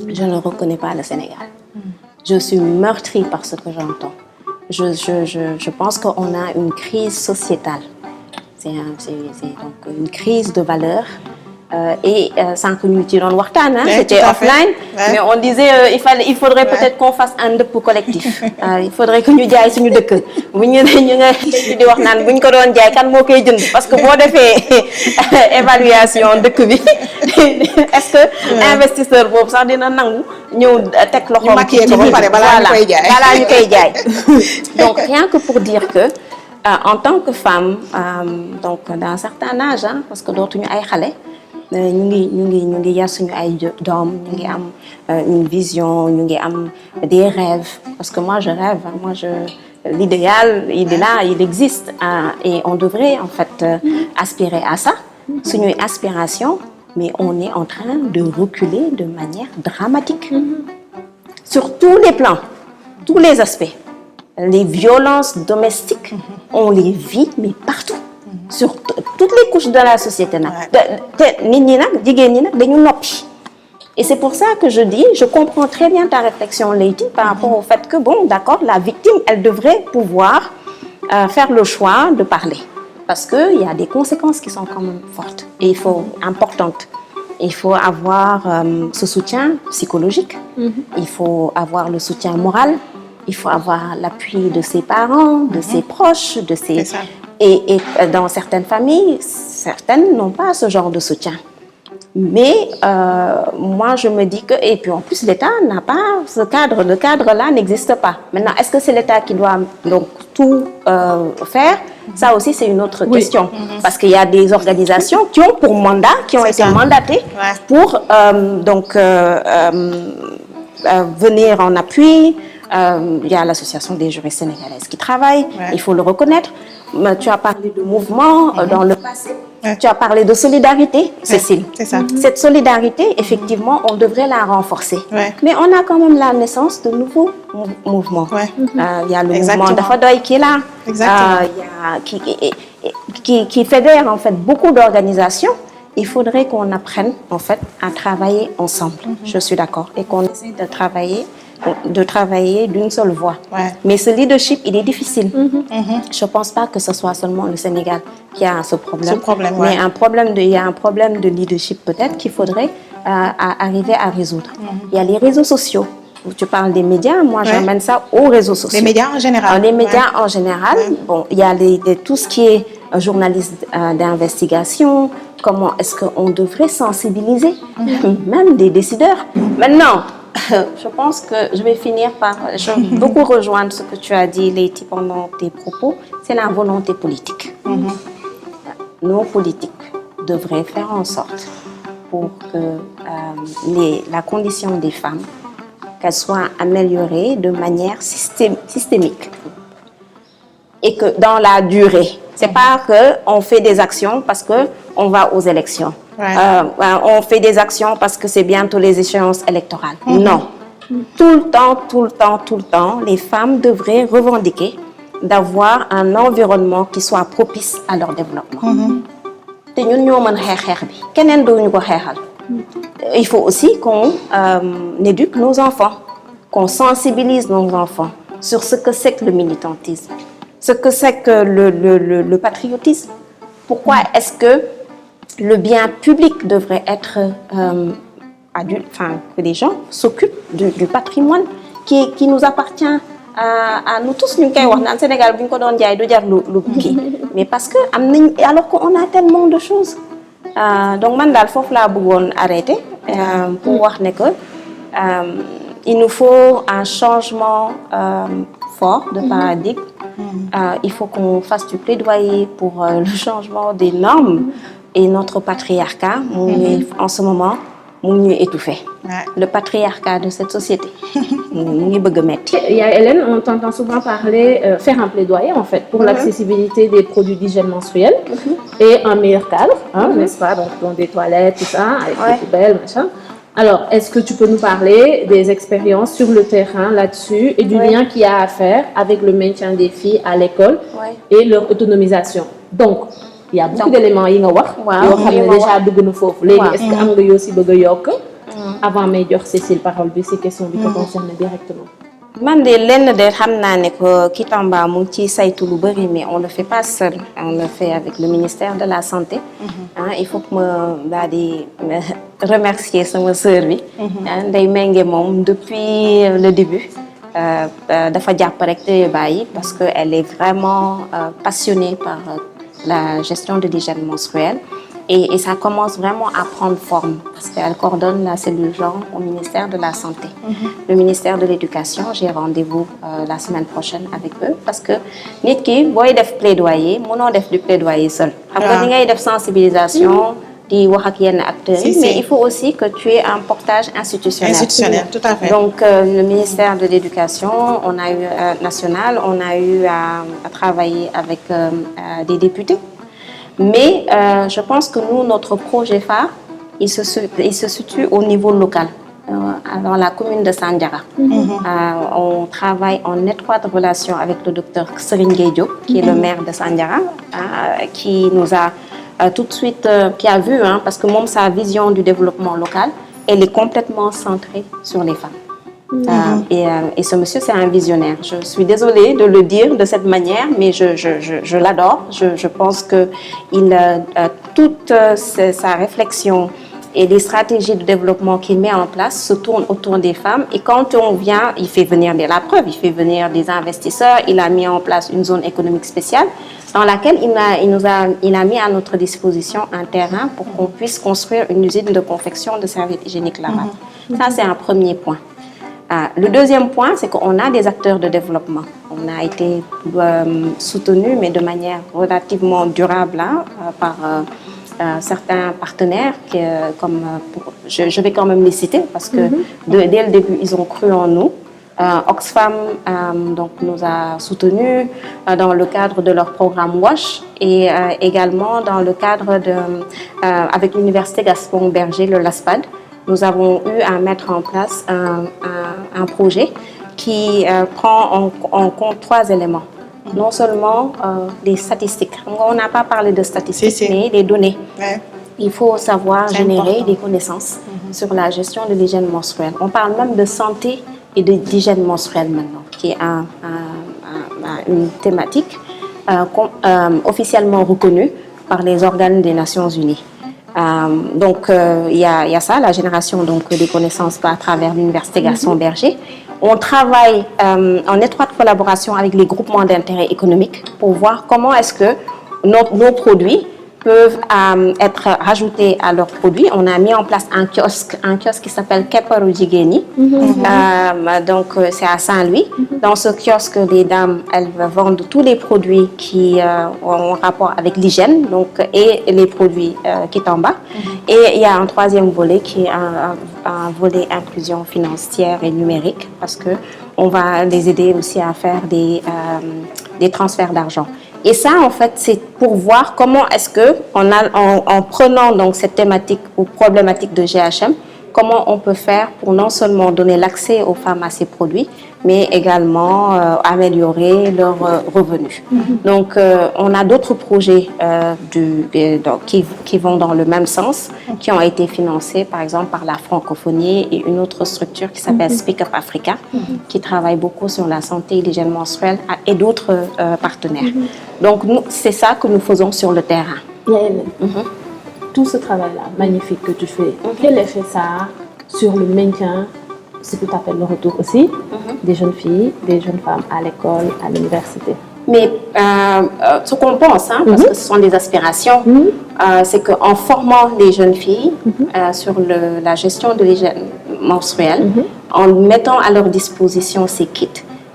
Je ne reconnais pas le Sénégal. Je suis meurtrie par ce que j'entends. Je pense qu'on a une crise sociétale. C'est donc une crise de valeurs. Et sans que nous tirions waxtaan, c'était offline, mais on disait il faudrait peut-être qu'on fasse un dëpp collectif. Il faudrait que ñu jaay suñu dëkk. Bu ñu nga di wax naan bu ñu ko doon jaay kan moo koy jënd parce que boo defee évaluation dëkk bi est-ce que investisseur boobu sax dina nangu ñëw teg loxoom ci balaa ñu koy jaay. Donc rien que pour dire que en tant que femme donc d'un certain âge parce que dootuñu ay xale. ñu ngi yar suñu ay doom ñu ngi am une vision ñu ngi am des rêves parce que moi je rêve l'idéal il est là il existe et on devrait en fait aspirer à ça suñuy aspiration mais on est en train de reculer de manière dramatique sur tous les plans tous les aspects les violences domestiques on les vit mais partout sur toutes les couches de la société nag te nit ñi nag jigéen ñi nag dañu noppi et c'est pour ça que je dis je comprends très bien ta réflexion Leïty par rapport au fait que bon d'accord la victime elle devrait pouvoir faire le choix de parler parce que il y a des conséquences qui sont quand même fortes et importantes il faut avoir ce soutien psychologique il faut avoir le soutien moral il faut avoir l'appui de ses parents de ses proches de ses Et dans certaines familles, certaines n'ont pas ce genre de soutien. Mais moi, je me dis que... Et puis en plus, l'État n'a pas ce cadre. Le cadre-là n'existe pas. Maintenant, est-ce que c'est l'État qui doit donc tout faire? Ça aussi, c'est une autre question. Parce qu'il y a des organisations qui ont pour mandat, qui ont été mandatées pour venir en appui. Il y a l'association des juristes sénégalaises qui travaille, il faut le reconnaître. Tu as parlé de mouvement dans le passé, tu as parlé de solidarité, Cécile. C'est ça. Cette solidarité, effectivement, on devrait la renforcer. Mais on a quand même la naissance de nouveaux mouvements. Il y a le mouvement Dafa Doy qui est là, qui fédère en fait beaucoup d'organisations. Il faudrait qu'on apprenne en fait à travailler ensemble. Je suis d'accord et qu'on essaie de travailler d'une seule voix. Mais ce leadership, il est difficile. Je ne pense pas que ce soit seulement le Sénégal qui a ce problème. Mais il y a un problème de leadership peut-être qu'il faudrait arriver à résoudre. Il y a les réseaux sociaux. Tu parles des médias, moi j'emmène ça aux réseaux sociaux. Les médias en général. Les médias en général. Bon, il y a tout ce qui est journaliste d'investigation. Comment est-ce qu'on devrait sensibiliser même des décideurs. Maintenant, je pense que je vais finir par beaucoup rejoindre ce que tu as dit, Leïty, pendant tes propos. C'est la volonté politique. Nos politiques devraient faire en sorte pour que la condition des femmes qu'elle soit améliorée de manière systémique et que dans la durée. C'est pas que on fait des actions parce que on va aux élections. On fait des actions parce que c'est bientôt les échéances électorales. Non. Tout le temps, les femmes devraient revendiquer d'avoir un environnement qui soit propice à leur développement. Te ñun ñoo mën xeex bi keneen duñu ko xeexal. Il faut aussi qu'on éduque nos enfants, qu'on sensibilise nos enfants sur ce que c'est que le militantisme, ce que c'est que le patriotisme. Pourquoi est-ce que le bien public devrait être que les gens s'occupent du patrimoine qui nous appartient à nous tous. Ñu ngi koy wax naan Sénégal bu ñu ko doon jaay du jar lu kii mais parce que alors qu'on a tellement de choses donc man daal foofu laa bëggoon arrêter pour wax ne que il nous faut un changement fort de paradigme. Il faut qu'on fasse du plaidoyer pour le changement des normes et notre patriarcat. En ce moment, mu ngi ñuy étouffer. Ouais. Le patriarcat de cette société mu ngi bëgg a metti. Hélène, on t'entend souvent parler, faire un plaidoyer en fait pour l'accessibilité des produits d'hygiène menstruelle et un meilleur cadre, hein, n'est-ce pas, donc dans des toilettes, tout ça, avec des poubelles, machin. Alors, est-ce que tu peux nous parler des expériences sur le terrain là-dessus et du lien qu'il y a à faire avec le maintien des filles à l'école et leur autonomisation? Donc, il y a beaucoup d'éléments yi nga wax. yoo xam ne déjà dugg na foofu. léegi est-ce que am nga yoo si bëgg a yokk avant may jox Cécile parole bi si question bi ko concerne directement. Man de lenn de xam naa ne que Kitamba mu ngi ciy saytu lu bëri mais on le fait pas seul, on le fait avec le ministère de la santé. Il faut que ma daal di remercier sama sœur bi. Ndeye Mengue moom depuis le début dafa jàpp rek te bàyyi parce que elle est vraiment passionnée par la gestion de l'hygiène menstruelle. Et ça commence vraiment à prendre forme parce qu'elle coordonne la cellule genre au ministère de la Santé. Le ministère de l'Éducation, j'ai rendez-vous la semaine prochaine avec eux parce que nit ki booy def plaidoyer mënoo def du plaidoyer seul. Xam nga ni ngay def sensibilisation di wax ak yenn acteurs yi, mais il faut aussi que tu aies un portage institutionnel. Institutionnel, tout à fait. Donc le ministère de l'Éducation, on a eu national, on a eu à travailler avec des députés. Mais je pense que nous, notre projet phare, il se situe au niveau local, dans la commune de Sandiara. On travaille en étroite relation avec le docteur Serigne Gueye Diop, qui est le maire de Sandiara, qui nous a tout de suite, qui a vu, parce que même sa vision du développement local, elle est complètement centrée sur les femmes. Et ce monsieur, c'est un visionnaire. Je suis désolée de le dire de cette manière, mais je l'adore. Je pense que toute sa réflexion et les stratégies de développement qu'il met en place se tournent autour des femmes. Et quand on vient, il fait venir la preuve, il fait venir des investisseurs. Il a mis en place une zone économique spéciale dans laquelle il a mis à notre disposition un terrain pour qu'on puisse construire une usine de confection de serviettes hygiéniques lavables. Ça, c'est un premier point. Le deuxième point, c'est qu'on a des acteurs de développement. On a été soutenus, mais de manière relativement durable par certains partenaires, je vais quand même les citer, parce que dès le début, ils ont cru en nous. Oxfam donc, nous a soutenus dans le cadre de leur programme WASH et également dans le cadre avec l'Université Gaston Berger, le LASPAD. Nous avons eu à mettre en place un projet qui prend en compte 3 éléments. Non seulement les statistiques. On n'a pas parlé de statistiques, mais les données. Il faut savoir générer des connaissances sur la gestion de l'hygiène menstruelle. On parle même de santé et d'hygiène menstruelle maintenant, qui est une thématique officiellement reconnue par les organes des Nations Unies. Donc, il y a ça, la génération donc, des connaissances à travers l'Université Gaston Berger. On travaille en étroite collaboration avec les groupements d'intérêt économique pour voir comment est-ce que nos produits peuvent être rajoutés à leurs produits. On a mis en place un kiosque qui s'appelle Keparu Jigeni. Donc, c'est à Saint-Louis. Dans ce kiosque, les dames, elles vendent tous les produits qui ont rapport avec l'hygiène, donc, et les produits Kitamba. Et il y a un 3e volet qui est un volet inclusion financière et numérique, parce que on va les aider aussi à faire des transferts d'argent. Et ça, en fait, c'est pour voir comment est-ce que, en prenant donc cette thématique ou problématique de GHM, comment on peut faire pour non seulement donner l'accès aux femmes à ces produits, mais également améliorer leurs revenus. Donc, on a d'autres projets qui vont dans le même sens, qui ont été financés, par exemple, par la francophonie et une autre structure qui s'appelle Speak Up Africa, qui travaille beaucoup sur la santé et l'hygiène menstruelle, et d'autres partenaires. Donc, c'est ça que nous faisons sur le terrain. Tout ce travail-là, magnifique que tu fais, quel effet ça a sur le maintien, ce que tu appelles le retour aussi, des jeunes filles, des jeunes femmes à l'école, à l'université? Mais ce qu'on pense, parce que ce sont des aspirations, c'est qu'en formant les jeunes filles sur la gestion de l'hygiène menstruelle, en mettant à leur disposition ces kits,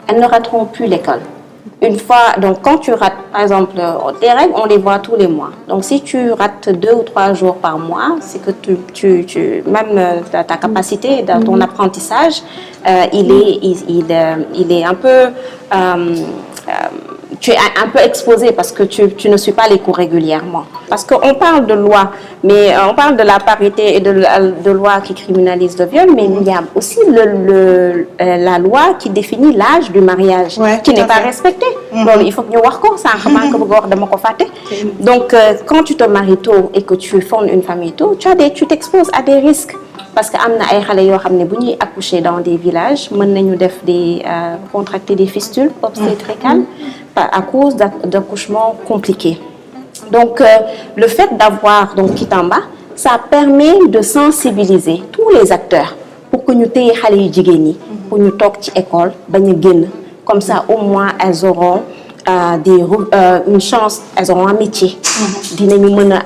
elles ne rateront plus l'école. Une fois, donc quand tu rates, par exemple, tes règles, on les voit tous les mois. Donc si tu rates 2 ou 3 jours par mois, c'est que même ta capacité, dans ton apprentissage, il est un peu... tu es un peu exposé parce que tu ne suis pas les cours régulièrement. Parce qu'on parle de loi, mais on parle de la parité et de loi qui criminalise le viol, mais il y a aussi la loi qui définit l'âge du mariage, qui n'est pas respecté. Donc, il faut que nous voir ça. Donc, quand tu te maries tôt et que tu fondes une famille tôt, tu t'exposes à des risques. Parce que amna ay xalé yo xamné buñuy accoucher dans des villages mën nañu def contracter des fistules obstétricales à cause d'accouchements compliqués. Donc le fait d'avoir donc Kitamba, ça permet de sensibiliser tous les acteurs pour que ñu téye xalé yu jigéen ñi pour ñu tok ci école baña génn. Comme ça au moins elles auront une chance, elles auront un métier. Dinañu mëna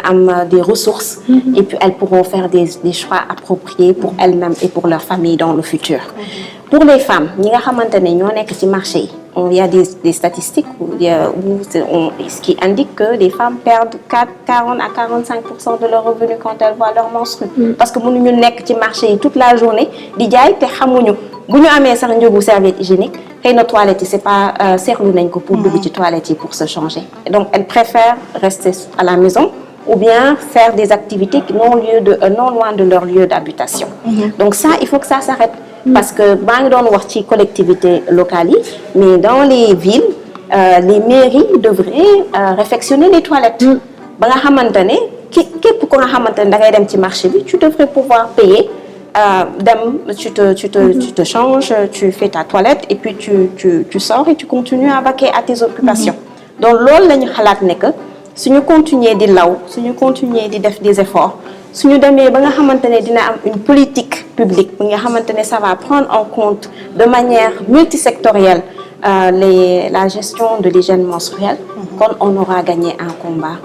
am des ressources et puis elles pourront faire des choix appropriés pour elles-mêmes et pour leur famille dans le futur. Pour les femmes, ñi nga xamantene ñoo nekk ci marché, il y a des statistiques ce qui indique que les femmes perdent 40 à 45% de leur revenu quand elles voient leur menstru. Parce que mënuñu nekk ci marché toute la journée di jaay te xamuñu bu ñu amee sax njëgu serviette hygiénique xëy na toilette yi c'est pas seetlu nañ ko pour dugg ci toilette yi pour se changer. Et donc elles préfèrent rester à la maison ou bien faire des activités non loin de leur lieu d'habitation. Donc ça, il faut que ça s'arrête. Parce que maa ngi doon wax ci collectivités locales yi, mais dans les villes, les mairies devraient réfectionner les toilettes. Ba nga xamantane képp ko nga xamantane da ngay dem ci marché bi, tu devrais pouvoir payer. Tu te changes, tu fais ta toilette et puis tu sors et tu continues à vaquer à tes occupations. Donc loolu lañu xalaat ne que suñu continuer di law, suñu continuer di def des efforts, suñu demee ba nga xamantene dina am une politique publique bi nga xamantene ça va prendre en compte de manière multisectorielle la gestion de l'hygiène menstruelle, quand on aura gagné un combat.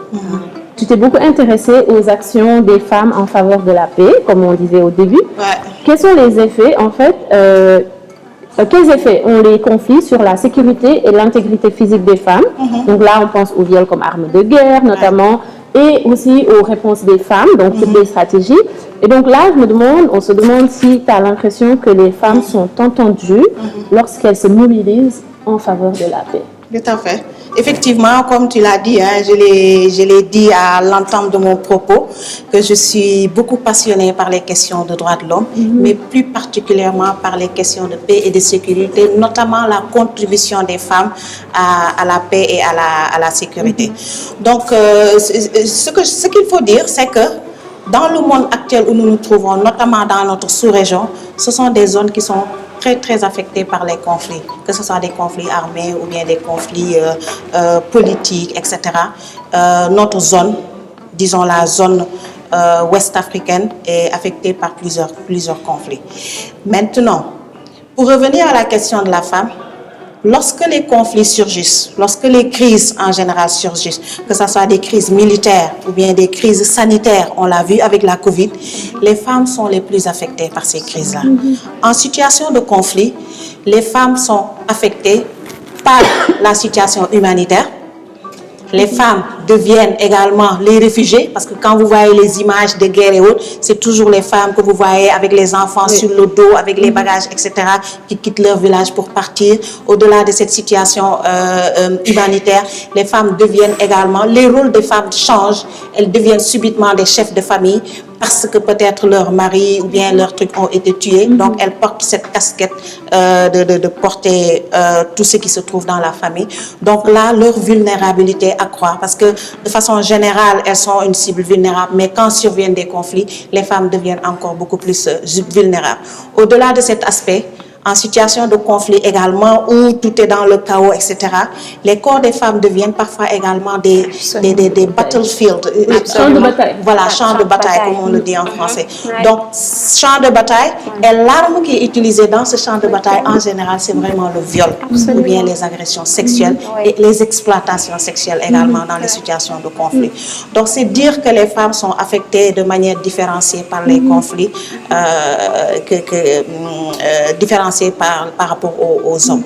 Tu t'es beaucoup intéressée aux actions des femmes en faveur de la paix, comme on disait au début. Quels sont les effets, en fait, quels effets ont les conflits sur la sécurité et l'intégrité physique des femmes? Donc là, on pense au viol comme arme de guerre, notamment, et aussi aux réponses des femmes, donc toutes les stratégies. Et donc là, on se demande si tu as l'impression que les femmes sont entendues lorsqu'elles se mobilisent en faveur de la paix. Tout à fait. Effectivement, comme tu l'as dit, hein, je l'ai dit à l'entame de mon propos, que je suis beaucoup passionnée par les questions de droits de l'homme, mais plus particulièrement par les questions de paix et de sécurité, notamment la contribution des femmes à la paix et à la sécurité. Donc, ce qu'il faut dire, c'est que dans le monde actuel où nous nous trouvons, notamment dans notre sous-région, ce sont des zones qui sont très affectés par les conflits, que ce soit des conflits armés ou bien des conflits politiques, etc. Notre zone, disons la zone ouest africaine, est affectée par plusieurs conflits. Maintenant, pour revenir à la question de la femme, lorsque les conflits surgissent, lorsque les crises en général surgissent, que ce soit des crises militaires ou bien des crises sanitaires, on l'a vu avec la Covid, les femmes sont les plus affectées par ces crises-là. En situation de conflit, les femmes sont affectées par la situation humanitaire. Les femmes deviennent également les réfugiés, parce que quand vous voyez les images de guerre et autres, c'est toujours les femmes que vous voyez avec les enfants sur le dos, avec les bagages, etc., qui quittent leur village pour partir. Au-delà de cette situation humanitaire, les femmes deviennent également, les rôles des femmes changent, elles deviennent subitement des chefs de famille, parce que peut-être leur mari ou bien leurs trucs ont été tués. Donc, elles portent cette casquette de porter tout ce qui se trouve dans la famille. Donc là, leur vulnérabilité accroît, parce que de façon générale, elles sont une cible vulnérable, mais quand surviennent des conflits, les femmes deviennent encore beaucoup plus vulnérables. Au-delà de cet aspect, en situation de conflit également, où tout est dans le chaos, etc., les corps des femmes deviennent parfois également des battlefields. Champs de bataille. Voilà, champs de bataille, comme on le dit en français. Donc, champ de bataille, et l'arme qui est utilisée dans ce champ de bataille, en général, c'est vraiment le viol, ou bien les agressions sexuelles et les exploitations sexuelles également dans les situations de conflit. Donc, c'est dire que les femmes sont affectées de manière différenciée par les conflits, différenciés commencer par rapport aux hommes.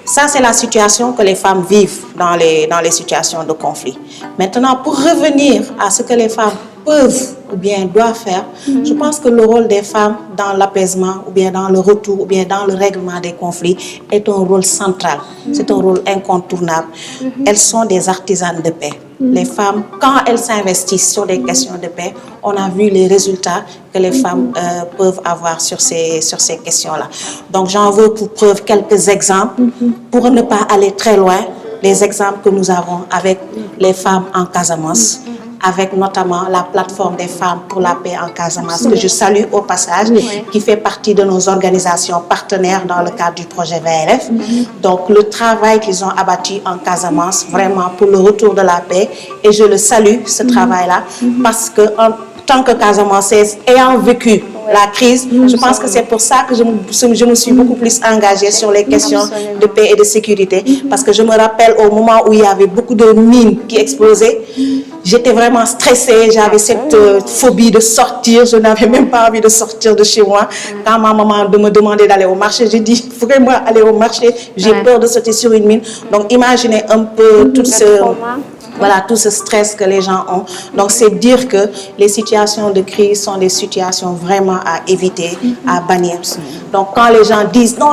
Ça, c'est la situation que les femmes vivent dans les situations de conflit. Maintenant, pour revenir à ce que les femmes peuvent ou bien doivent faire, je pense que le rôle des femmes dans l'apaisement ou bien dans le retour ou bien dans le règlement des conflits est un rôle central. C'est un rôle incontournable. Elles sont des artisanes de paix. Les femmes, quand elles s'investissent sur des questions de paix, on a vu les résultats que les femmes peuvent avoir sur ces questions-là. Donc, j'en veux pour preuve quelques exemples pour ne pas aller très loin. Les exemples que nous avons avec les femmes en Casamance, avec notamment la plateforme des femmes pour la paix en Casamance, que je salue au passage, qui fait partie de nos organisations partenaires dans le cadre du projet VRF. Donc, le travail qu'ils ont abattu en Casamance, vraiment pour le retour de la paix, et je le salue, ce travail-là, parce que en tant que Casamançaise, ayant vécu la crise, je pense que c'est pour ça que je me suis beaucoup plus engagée sur les questions de paix et de sécurité, parce que je me rappelle au moment où il y avait beaucoup de mines qui explosaient, j'étais vraiment stressée, j'avais cette phobie de sortir, je n'avais même pas envie de sortir de chez moi. Quand ma maman me demandait d'aller au marché, j'ai dit, vraiment aller au marché, j'ai peur de sauter sur une mine. Donc imaginez un peu tout ce stress que les gens ont. Donc c'est dire que les situations de crise sont des situations vraiment à éviter, à bannir. Donc quand les gens disent non,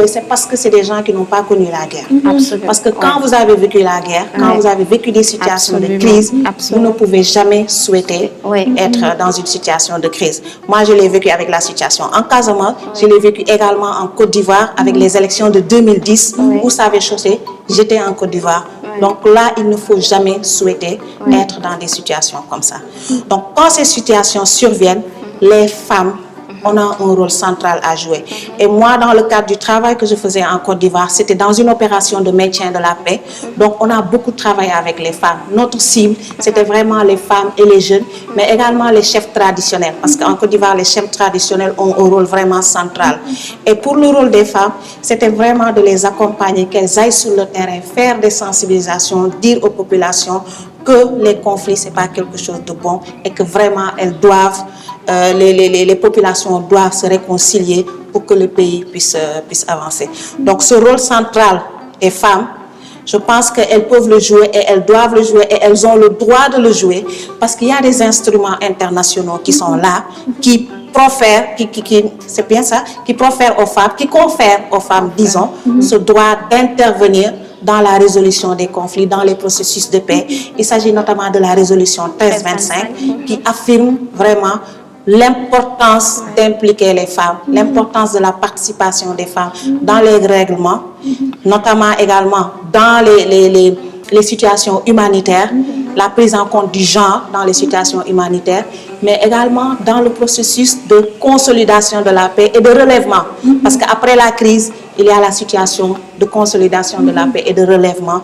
c'est parce que c'est des gens qui n'ont pas connu la guerre. Parce que quand vous avez vécu la guerre, quand vous avez vécu des situations de crise, vous ne pouvez jamais souhaiter être dans une situation de crise. Moi, je l'ai vécu avec la situation en Casamance, je l'ai vécu également en Côte d'Ivoire avec les élections de 2010 où ça avait chaussé. J'étais en Côte d'Ivoire. Donc là, il ne faut jamais souhaiter être dans des situations comme ça. Donc quand ces situations surviennent, les femmes, on a un rôle central à jouer. Et moi, dans le cadre du travail que je faisais en Côte d'Ivoire, c'était dans une opération de maintien de la paix. Donc, on a beaucoup travaillé avec les femmes. Notre cible, c'était vraiment les femmes et les jeunes, mais également les chefs traditionnels. Parce qu'en Côte d'Ivoire, les chefs traditionnels ont un rôle vraiment central. Et pour le rôle des femmes, c'était vraiment de les accompagner, qu'elles aillent sur le terrain, faire des sensibilisations, dire aux populations que les conflits, ce n'est pas quelque chose de bon et que vraiment, elles doivent... les populations doivent se réconcilier pour que le pays puisse avancer. Donc ce rôle central des femmes, je pense qu'elles peuvent le jouer et elles doivent le jouer et elles ont le droit de le jouer parce qu'il y a des instruments internationaux qui sont là, qui profèrent, c'est bien ça, qui profèrent aux femmes, qui confèrent aux femmes, disons, ce droit d'intervenir dans la résolution des conflits, dans les processus de paix. Il s'agit notamment de la résolution 1325 qui affirme vraiment l'importance d'impliquer les femmes, l'importance de la participation des femmes dans les règlements, notamment également dans les situations humanitaires, la prise en compte du genre dans les situations humanitaires, mais également dans le processus de consolidation de la paix et de relèvement. Parce qu'après la crise, il y a la situation de consolidation de la paix et de relèvement,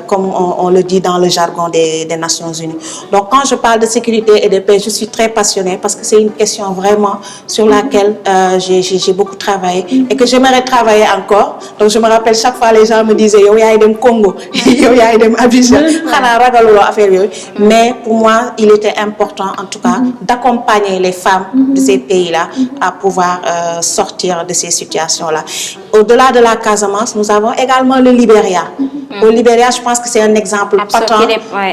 comme on le dit dans le jargon des Nations Unies. Donc quand je parle de sécurité et de paix, je suis très passionnée parce que c'est une question vraiment sur laquelle j'ai beaucoup travaillé et que j'aimerais travailler encore. Donc je me rappelle chaque fois les gens me disaient « Yo yaay dem Congo, yo yaay dem Abidjan, xana ragaluloo affaire yooyu ». Mais pour moi, il était important en tout cas d'accompagner les femmes de ces pays-là à pouvoir sortir de ces situations-là. Au-delà de la Casamance, nous avons également le Libéria. Au Libéria, je pense que c'est un exemple patent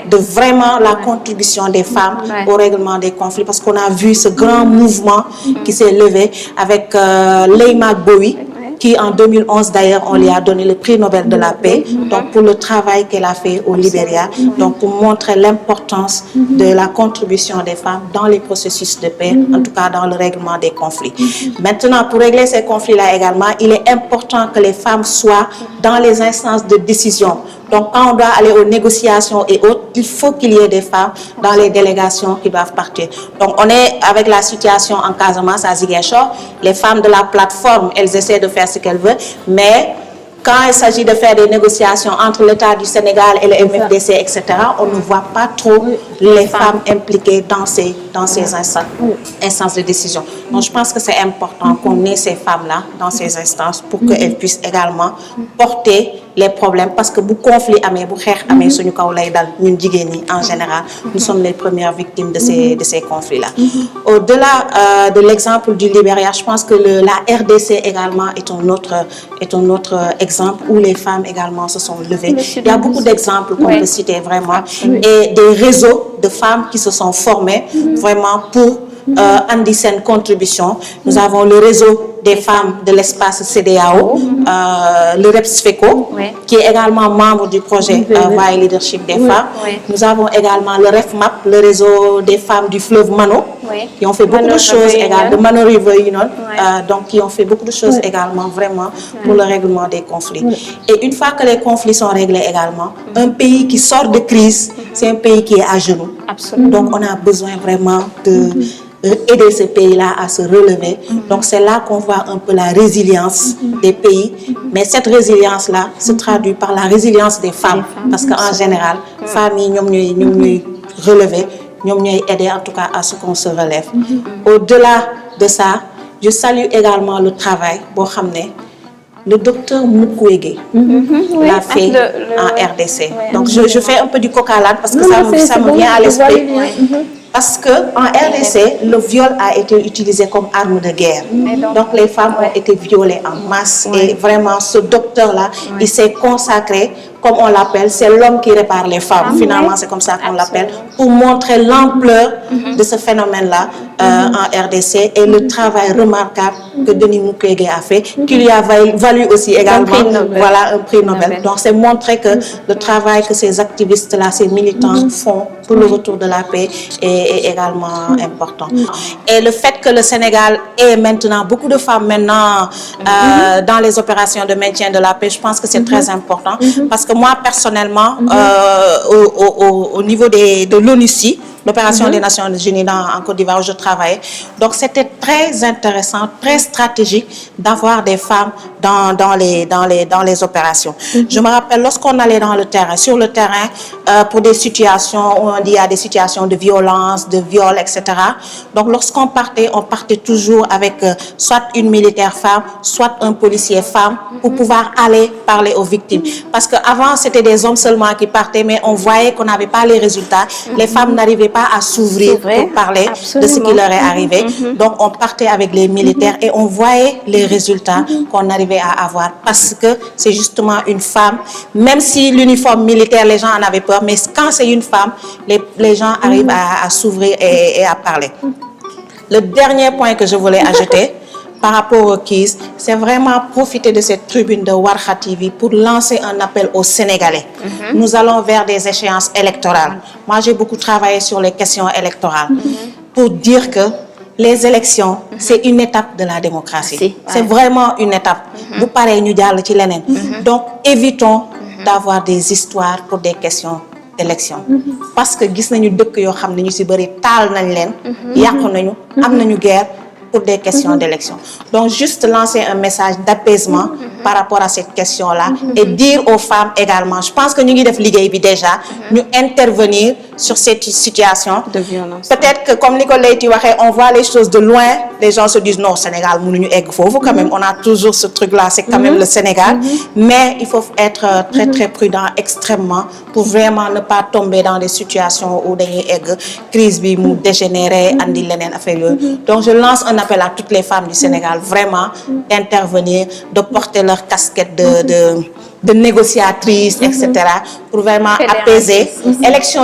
de vraiment la contribution des femmes au règlement des conflits parce qu'on a vu ce grand mouvement qui s'est levé avec Leymah Gbowee, qui en 2011 d'ailleurs on lui a donné le prix Nobel de la paix donc pour le travail qu'elle a fait au Libéria, donc pour montrer l'importance de la contribution des femmes dans les processus de paix, en tout cas dans le règlement des conflits. Maintenant, pour régler ces conflits-là également, il est important que les femmes soient dans les instances de décision. Donc quand on doit aller aux négociations et autres, il faut qu'il y ait des femmes dans les délégations qui doivent partir. Donc on est avec la situation en Casamance à Ziguinchor, les femmes de la plateforme, elles essaient de faire ce qu'elles veulent, mais quand il s'agit de faire des négociations entre l'État du Sénégal et le MFDC, etc., on ne voit pas trop les femmes impliquées dans ces instances de décision. Donc je pense que c'est important qu'on ait ces femmes-là dans ces instances pour qu'elles puissent également porter les problèmes parce que bu conflit amee bu xeex amee suñu kaw lay dal ñun jigéen ñi en général nous sommes les premières victimes de ces conflits-là. Au-delà de l'exemple du Libéria, je pense que la RDC également est un autre exemple où les femmes également se sont levées. Il y a beaucoup d'exemples qu'on peut citer vraiment et des réseaux de femmes qui se sont formées vraiment pour andi seen contribution. Nous avons le réseau des femmes de l'espace CEDEAO, le REPSFECO, qui est également membre du projet Voix et Leadership des femmes. Nous avons également le REFMAP, le réseau des femmes du fleuve Mano, qui ont fait beaucoup de choses également, de Mano River Union, donc qui ont fait beaucoup de choses également vraiment pour le règlement des conflits. Et une fois que les conflits sont réglés également, un pays qui sort de crise, c'est un pays qui est à genoux. Donc on a besoin vraiment de aider ce pays-là à se relever. Donc c'est là qu'on voit un peu la résilience des pays. Mais cette résilience-là se traduit par la résilience des femmes. Parce qu'en général, femmes yi ñoom ñooy relever, ñoom ñooy aider en tout cas à ce qu'on se relève. Au-delà de ça, je salue également le travail boo xam ne le docteur Mukwege l'a fait en RDC. Donc je fais un peu du coq à l'âne parce que ça me vient à l'esprit. Parce que en RDC, le viol a été utilisé comme arme de guerre. Donc les femmes ont été violées en masse. Et vraiment, ce docteur-là, il s'est consacré, comme on l'appelle, c'est l'homme qui répare les femmes. Finalement, c'est comme ça qu'on l'appelle, pour montrer l'ampleur de ce phénomène-là en RDC et le travail remarquable que Denis Mukwege a fait, qui lui a valu aussi également un prix Nobel. Donc c'est montrer que le travail que ces activistes-là, ces militants font pour le retour de la paix est également important. Et le fait que le Sénégal ait maintenant beaucoup de femmes dans les opérations de maintien de la paix, je pense que c'est très important parce que moi personnellement au niveau de l'ONUCI, l'opération des Nations Unies en Côte d'Ivoire où je travaillais. Donc c'était très intéressant, très stratégique d'avoir des femmes dans les opérations. Je me rappelle lorsqu'on allait sur le terrain pour des situations où il y a des situations de violence, de viol, etc. Donc lorsqu'on partait, on partait toujours avec soit une militaire femme, soit un policier femme pour pouvoir aller parler aux victimes. Parce qu'avant c'était des hommes seulement qui partaient, mais on voyait qu'on n'avait pas les résultats. Les femmes n'arrivaient pas à s'ouvrir pour parler de ce qui leur est arrivé. Donc on partait avec les militaires et on voyait les résultats qu'on arrivait à avoir parce que c'est justement une femme, même si l'uniforme militaire, les gens en avaient peur, mais quand c'est une femme, les gens arrivent à s'ouvrir et à parler. Le dernier point que je voulais ajouter par rapport aux quiz, c'est vraiment profiter de cette tribune de Warkha TV pour lancer un appel aux Sénégalais. Nous allons vers des échéances électorales. Moi, j'ai beaucoup travaillé sur les questions électorales pour dire que les élections, c'est une étape de la démocratie. C'est vraiment une étape. Vous parlez ñu jàll ci leneen. Donc, évitons d'avoir des histoires pour des questions d'élection. Parce que gis nañu dëkk yoo xam ne ñu ci bari taal nañ leen, yàqu nañu, am nañu guerre pour des questions d'élection. Donc, juste lancer un message d'apaisement par rapport à cette question-là et dire aux femmes également, je pense que nous avons fait déjà, nous intervenir sur cette situation de violence. Peut-être que, comme Nicolas dit, on voit les choses de loin, les gens se disent non, au Sénégal, quand même, on a toujours ce truc-là, c'est quand même le Sénégal, mais il faut être très très prudent, extrêmement, pour vraiment ne pas tomber dans des situations où des crises vont dégénérer, donc je lance un appel à toutes les femmes du Sénégal, vraiment d'intervenir, de porter leur casquette de négociatrices, etc., pour vraiment apaiser. Élection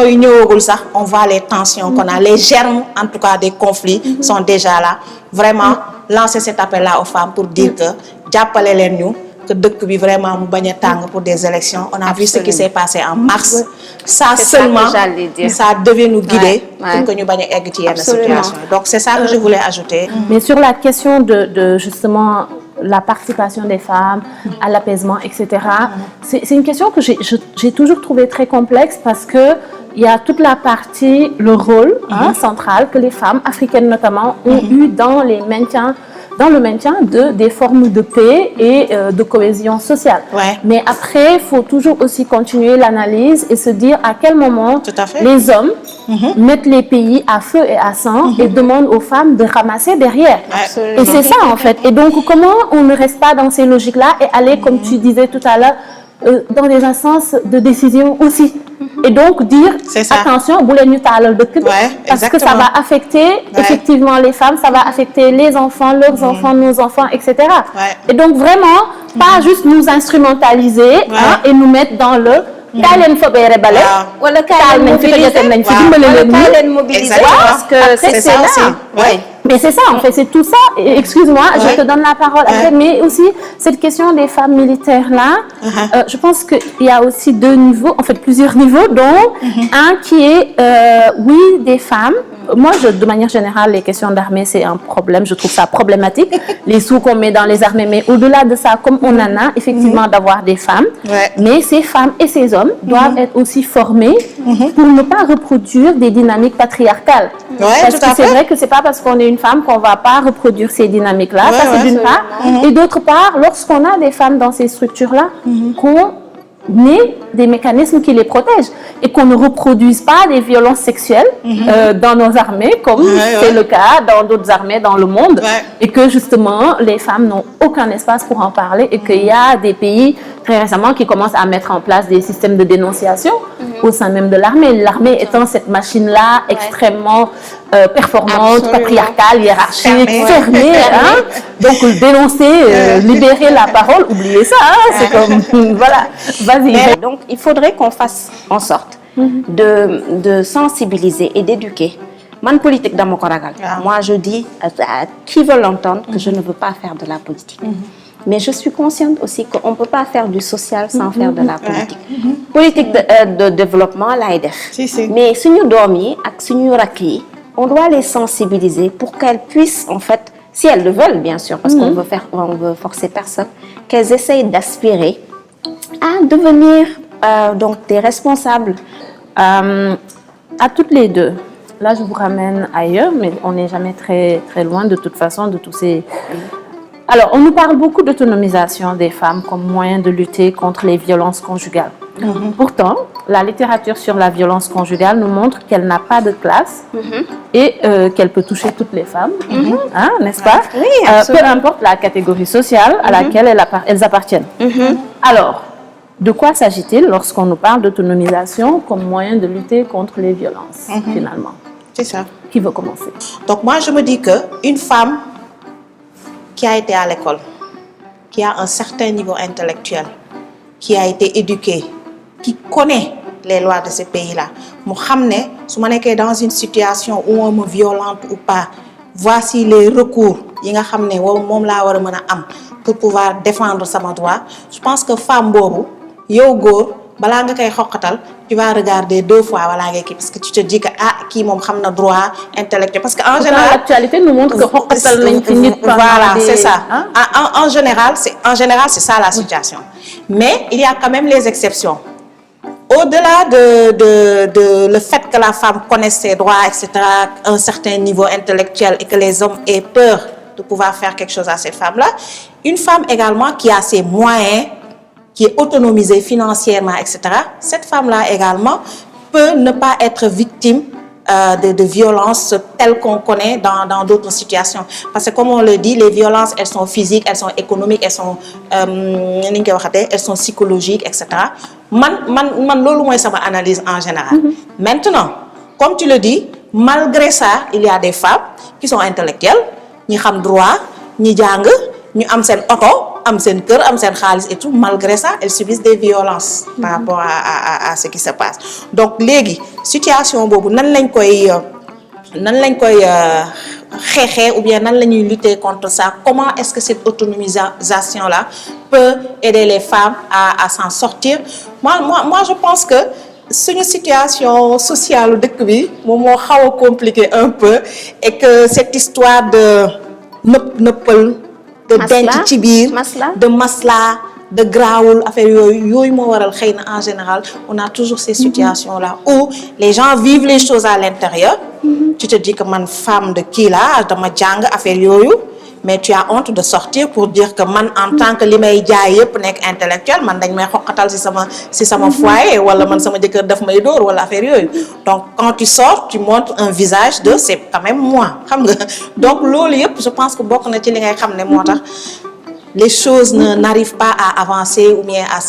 on voit les tensions qu'on a, les germes, en tout cas, des conflits sont déjà là. Vraiment, lancer cet appel-là aux femmes pour dire que jàppale leen ñu que dëkk bi vraiment mu bañ a tàng pour des élections. On a vu ce qui s'est passé en mars. Ça seulement, ça devait nous guider pour que ñu bañ a egg ci yenn situation. Donc c'est ça que je voulais ajouter. Mais sur la question de justement la participation des femmes à l'apaisement, etc. C'est une question que j'ai toujours trouvée très complexe parce que il y a toute la partie, le rôle central que les femmes africaines notamment ont eu dans le maintien des formes de paix et de cohésion sociale. Mais après, il faut toujours aussi continuer l'analyse et se dire à quel moment les hommes mettent les pays à feu et à sang et demandent aux femmes de ramasser derrière. Et c'est ça en fait. Et donc, comment on ne reste pas dans ces logiques-là et aller, comme tu disais tout à l'heure, dans des instances de décision aussi. Et donc dire attention, vous les nutalal de parce que ça va affecter effectivement les femmes, ça va affecter les enfants, leurs enfants, nos enfants, etc. Et donc vraiment, pas juste nous instrumentaliser et nous mettre dans le wala mobiliser parce que c'est ça. Mais c'est ça, en fait, c'est tout ça. Excuse-moi, je te donne la parole après, mais aussi cette question des femmes militaires-là, je pense qu'il y a aussi deux niveaux, en fait plusieurs niveaux, dont un qui est, oui, des femmes. Moi, de manière générale, les questions d'armée, c'est un problème, je trouve ça problématique. Les sous qu'on met dans les armées, mais au-delà de ça, comme on en a, effectivement, d'avoir des femmes, mais ces femmes et ces hommes doivent être aussi formés pour ne pas reproduire des dynamiques patriarcales. Parce que c'est vrai que c'est pas parce qu'on est une femme qu'on va pas reproduire ces dynamiques-là, ça c'est d'une part. Et d'autre part, lorsqu'on a des femmes dans ces structures-là, qu'on ait des mécanismes qui les protègent et qu'on ne reproduise pas des violences sexuelles dans nos armées, comme c'est le cas dans d'autres armées dans le monde, et que justement les femmes n'ont aucun espace pour en parler, et qu'il y a des pays très récemment qui commencent à mettre en place des systèmes de dénonciation au sein même de l'armée. L'armée étant cette machine-là extrêmement performante, patriarcale, hiérarchique, fermée. Donc dénoncer, libérer la parole, oubliez ça, c'est comme, voilà, vas-y. Donc il faudrait qu'on fasse en sorte de sensibiliser et d'éduquer. Man politique dans mon coragal. Moi je dis à qui veut l'entendre que je ne veux pas faire de la politique. Mais je suis consciente aussi qu'on ne peut pas faire du social sans faire de la politique. Politique de développement, l'AIDF. Mais si nous dormons, si nous raquons, on doit les sensibiliser pour qu'elles puissent, en fait, si elles le veulent, bien sûr, parce qu'on veut forcer personne, qu'elles essayent d'aspirer à devenir donc des responsables. À toutes les deux. Là, je vous ramène ailleurs, mais on n'est jamais très, très loin de toute façon de tous ces... Alors, on nous parle beaucoup d'autonomisation des femmes comme moyen de lutter contre les violences conjugales. Pourtant, la littérature sur la violence conjugale nous montre qu'elle n'a pas de classe et qu'elle peut toucher toutes les femmes, n'est-ce pas? Peu importe la catégorie sociale à laquelle elles appartiennent. Alors, de quoi s'agit-il lorsqu'on nous parle d'autonomisation comme moyen de lutter contre les violences, finalement? C'est ça. Qui veut commencer? Donc moi, je me dis qu'une femme qui a été à l'école, qui a un certain niveau intellectuel, qui a été éduquée, qui connaît les lois de ce pays-là, je sais que si je suis dans une situation où on me violente ou pas, voici les recours pour pouvoir défendre sa droit. Je pense que femme bobu, yow góor balaa nga koy xoqatal tu vas regarder deux fois parce que tu te dis que kii moom xam na droit intellectuel, parce que en général l'actualité nous montre que xoqatal nañ fi nit voilà c'est ça en général c'est ça la situation, mais il y a quand même les exceptions. Au-delà de le fait que la femme connaisse ses droits, etc., un certain niveau intellectuel, et que les hommes aient peur de pouvoir faire quelque chose à ces femmes-là, une femme également qui a ses moyens, qui est autonomisée financièrement, etc., cette femme-là également peut ne pas être victime de violences telles qu'on connaît dans d'autres situations. Parce que comme on le dit, les violences, elles sont physiques, elles sont économiques, elles sont psychologiques, etc. Man lolu moy sama analyse en général. Maintenant, comme tu le dis, malgré ça, il y a des femmes qui sont intellectuelles, ñi xam droit, ñi jàng, ñu am sen auto, am sen kër, am sen xaliss et tout, malgré ça, elles subissent des violences par rapport à ce qui se passe. Donc légui situation bobu nan lañ koy xexé ou bien nan lañuy lutter contre ça? Comment est-ce que cette autonomisation là peut aider les femmes à s'en sortir? Moi je pense que c'est une situation sociale dëkk bi moom moo xaw a compliqué un peu, et que cette histoire de nëppal de denc ci biir de masla de grawul affaire yooyu moo waral xëy na en général on a toujours ces situations là où les gens vivent les choses à l'intérieur. Tu te dis que man femme de kii la dama jàng affaire yooyu, mais tu as honte de sortir pour dire que man en tant que li may jaay yëpp nekk intellectuel, man dañ may xoqatal si sama foyer, wala man sama jëkkër daf may dóor wala affaire yooyu. Donc quand tu sors, tu montres un visage de c'est quand même moi, xam nga. Donc loolu yëpp je pense que bokk na ci li ngay xam ne moo tax les choses n'arrivent pas à avancer ou bien à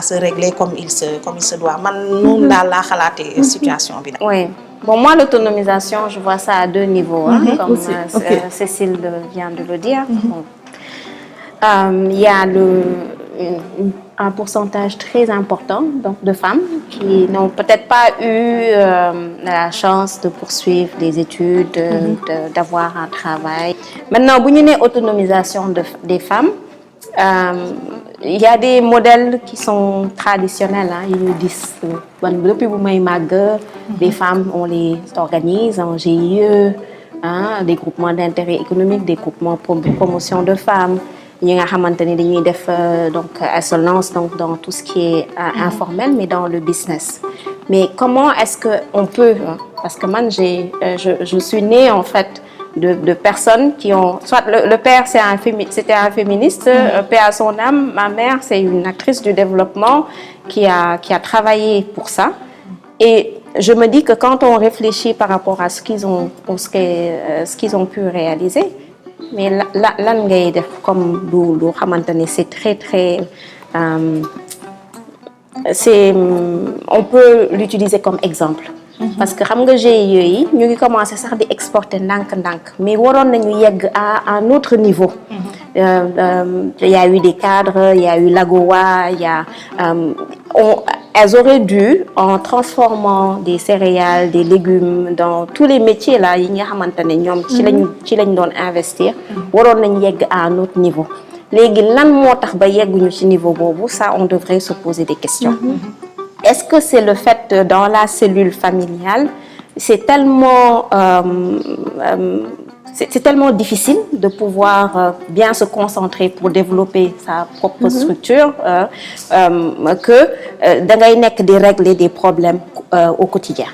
se régler comme il se doit. Man noonu daal laa xalaatee situation bi nag. Oui. Bon, moi, l'autonomisation, je vois ça à deux niveaux, hein, comme Cécile vient de le dire. Bon. Il y a un pourcentage très important donc, de femmes qui n'ont peut-être pas eu la chance de poursuivre des études, d'avoir un travail. Maintenant, si on a autonomisation des femmes, il y a des modèles qui sont traditionnels. Hein, ils nous disent depuis les femmes, on les organise en GIE, hein, des groupements d'intérêt économique, des groupements de promotion de femmes. Il y a donc elles se lancent donc dans tout ce qui est informel, mais dans le business. Mais comment est-ce qu'on peut, parce que moi je suis née en fait de personnes qui ont, soit le père c'était un féministe, père à son âme, ma mère c'est une actrice du développement qui a travaillé pour ça. Et je me dis que quand on réfléchit par rapport à ce qu'ils ont pu réaliser, mais lan ngay def comme lu xamantane c'est très très on peut l'utiliser comme exemple. Parce que xam nga GIE yi ñu ngi commencé sax di exporter ndànk-ndànk mais waroon nañu yegg à un autre niveau. Il y a eu des cadres, il y a eu l'AGOA, elles auraient dû, en transformant des céréales, des légumes dans tous les métiers là yi nga xamantane ñoom ci lañ doon investir, waroon nañ yegg à un autre niveau. Léegi lan moo tax ba yegguñu ci niveau boobu, ça on devrait se poser des questions. Est-ce que c'est le fait dans la cellule familiale, c'est tellement difficile de pouvoir bien se concentrer pour développer sa propre structure que da ngay nekk di régler des problèmes au quotidien.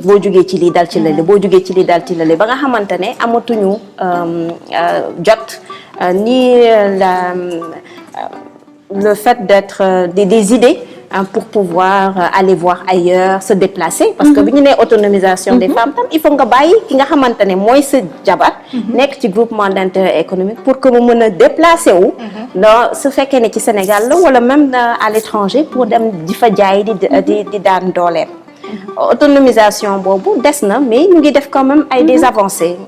boo jógee ci lii dal ci lale boo jógee ci lii dal ci lale ba nga xamante ne amatuñu jot ni le fait d'être des idées pour pouvoir aller voir ailleurs, se déplacer. Parce que bi ñu nee autonomisation des femmes, il faut nga bàyyi ki nga xamante ne mooy sa jabar nekk ci groupement d'intérêt économique pour que mu mën a déplacer wu dans su fekkee ne ci Sénégal la wala même à l'étranger pour dem di fa jaay di daan dooleem. Autonomisation boobu des na mais ñu ngi def quand même ay des avancées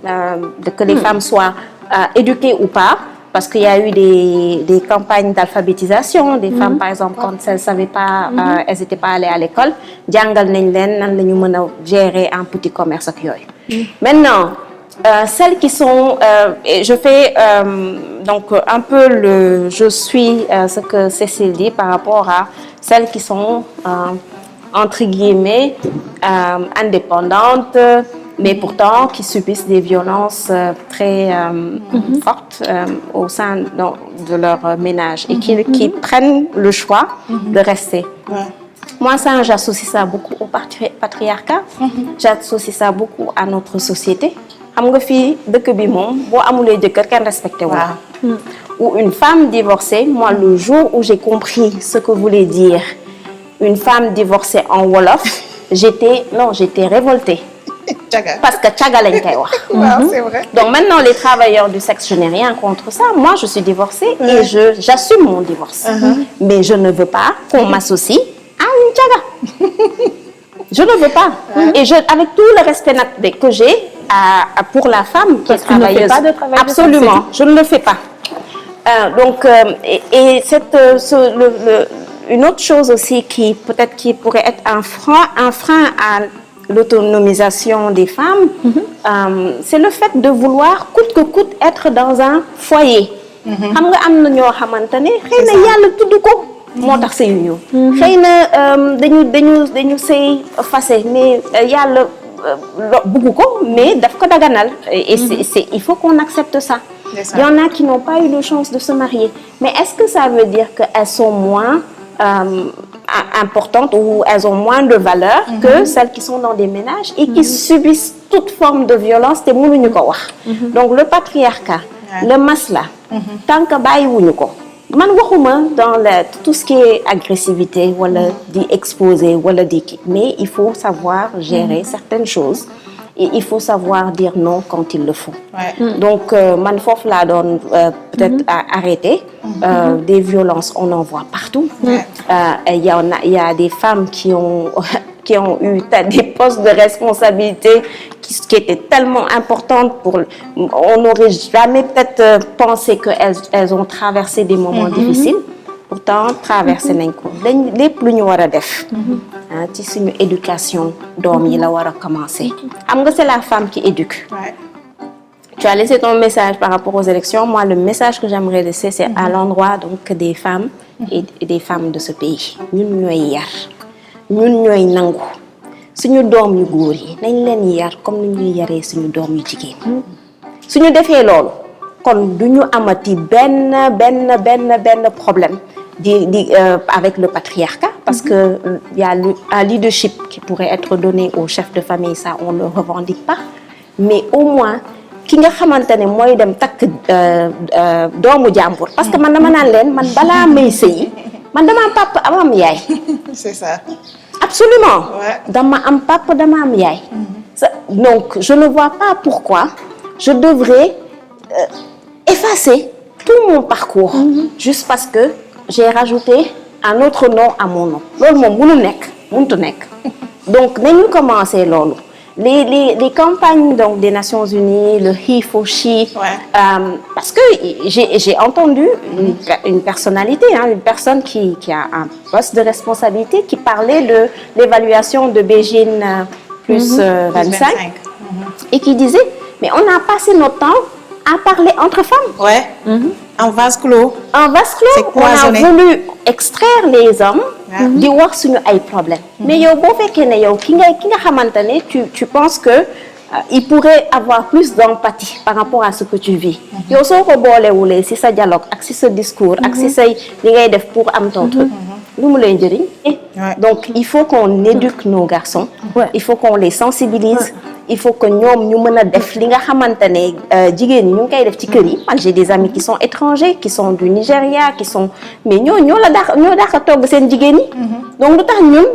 que les femmes soient éduquées ou pas. Parce qu'il y a eu des campagnes d'alphabétisation, des femmes par exemple quand elles ne savaient pas, elles n'étaient pas allées à l'école, jàngal nañ leen nan la ñu mën a gérer un petit commerce ak yooyu. Maintenant, celles qui sont, et je fais donc un peu je suis ce que Cécile dit par rapport à celles qui sont entre guillemets indépendantes, mais pourtant qui subissent des violences très fortes au sein de leur ménage et qui prennent le choix de rester. Moi, ça, j'associe ça beaucoup au patriarcat, j'associe ça beaucoup à notre société. Xam nga fii dëkk bi moom boo amulee jëkkër kenn respecté wu. Ou une femme divorcée, moi, le jour où j'ai compris ce que voulait dire une femme divorcée en Wolof, j'étais révoltée. Parce que tchaga lañ koy wax. C'est vrai. Donc maintenant les travailleurs du sexe, je n'ai rien contre ça. Moi je suis divorcée et j'assume mon divorce. Mais je ne veux pas qu'on m'associe à une tchaga. Je ne veux pas. Et avec tout le respect que j'ai pour la femme qui est travailleuse. Tu ne fais pas de travail absolument, je ne le fais pas. Donc une autre chose aussi qui pourrait être un frein à l'autonomisation des femmes, c'est le fait de vouloir coûte que coûte être dans un foyer. Xam nga am na ñoo xamante ne xëy na yàlla tudd ko moo tax sëyuñu. Xëy na dañu sëy fase mais yàlla bëgg ko mais daf ko daganal et il faut qu'on accepte ça. Il y en a qui n'ont pas eu de chance de se marier. Mais est-ce que ça veut dire qu'elles sont moins importantes ou elles ont moins de valeur que celles qui sont dans des ménages et qui subissent toute forme de violence te mënuñu ko wax. Donc le patriarcat, le masla, tant que bàyyiwuñu ko man waxuma dans tout ce qui est agressivité wala di exposer wala di kii mais il faut savoir gérer certaines choses et il faut savoir dire non quand il le faut. Ouais. Donc man foofu laa doon peut-être arrêter. Des violences on en voit partout. Il y a des femmes qui ont eu des postes de responsabilité qui étaient tellement importantes on n'aurait jamais peut-être pensé qu'elles ont traversé des moments difficiles. Pourtant traversé nañ ko lépp lu ñu war a def ci suñu éducation doom yi la war a commencer. Xam nga c'est la femme qui éduque. Ouais. Tu as laissé ton message par rapport aux élections. Moi, le message que j'aimerais laisser, c'est à l'endroit donc des femmes et des femmes de ce pays. Ñun ñooy yar ñun ñooy nangu suñu doom yu góor yi nañ leen yar comme ni ñuy yaree suñu doom yu jigéen. Suñu defee loolu kon duñu amati benn problème avec le patriarcat parce que il y a un leadership qui pourrait être donné aux chefs de famille, ça on le revendique pas, mais au moins ki nga xamante ne mooy dem takk doomu jàmbur parce que man dama naan leen man balaa may sëyi man dama am papa am yaay. C'est ça. Absolument. Ouais. Dama am papa dama am yaay. Donc je ne vois pas pourquoi je devrais effacer tout mon parcours juste parce que j'ai rajouté un autre nom à mon nom. Loolu moom mënut nekk. Donc nañu commencer loolu. Les campagnes donc des Nations Unies, le he for she, parce que j'ai entendu une personnalité, une personne qui a un poste de responsabilité qui parlait de l'évaluation de Beijing plus 25 et qui disait mais on a passé notre temps à parler entre femmes. Ouais. En vase clos. En vase clos, on a voulu extraire les hommes di wax suñu ay problème. Mais yow boo fekkee ne yow ki nga xamante ne tu penses que il pourrait avoir plus d'empathie par rapport à ce que tu vis. Yow soo ko boolewulee ci sa dialogue ak ci sa discours ak ci say li ngay def pour am ton truc. Lu mu lay njëriñ. Donc il faut qu'on éduque nos garçons. Il faut qu'on les sensibilise. Il faut que ñoom ñu mën a def li nga xamante ne jigéen ñi ñu ngi koy def ci kër yi. Man j'ai des amis qui sont étrangers, qui sont du Nigeria, mais ñoo dàq togg seen jigéen ñi. Donc lu tax ñun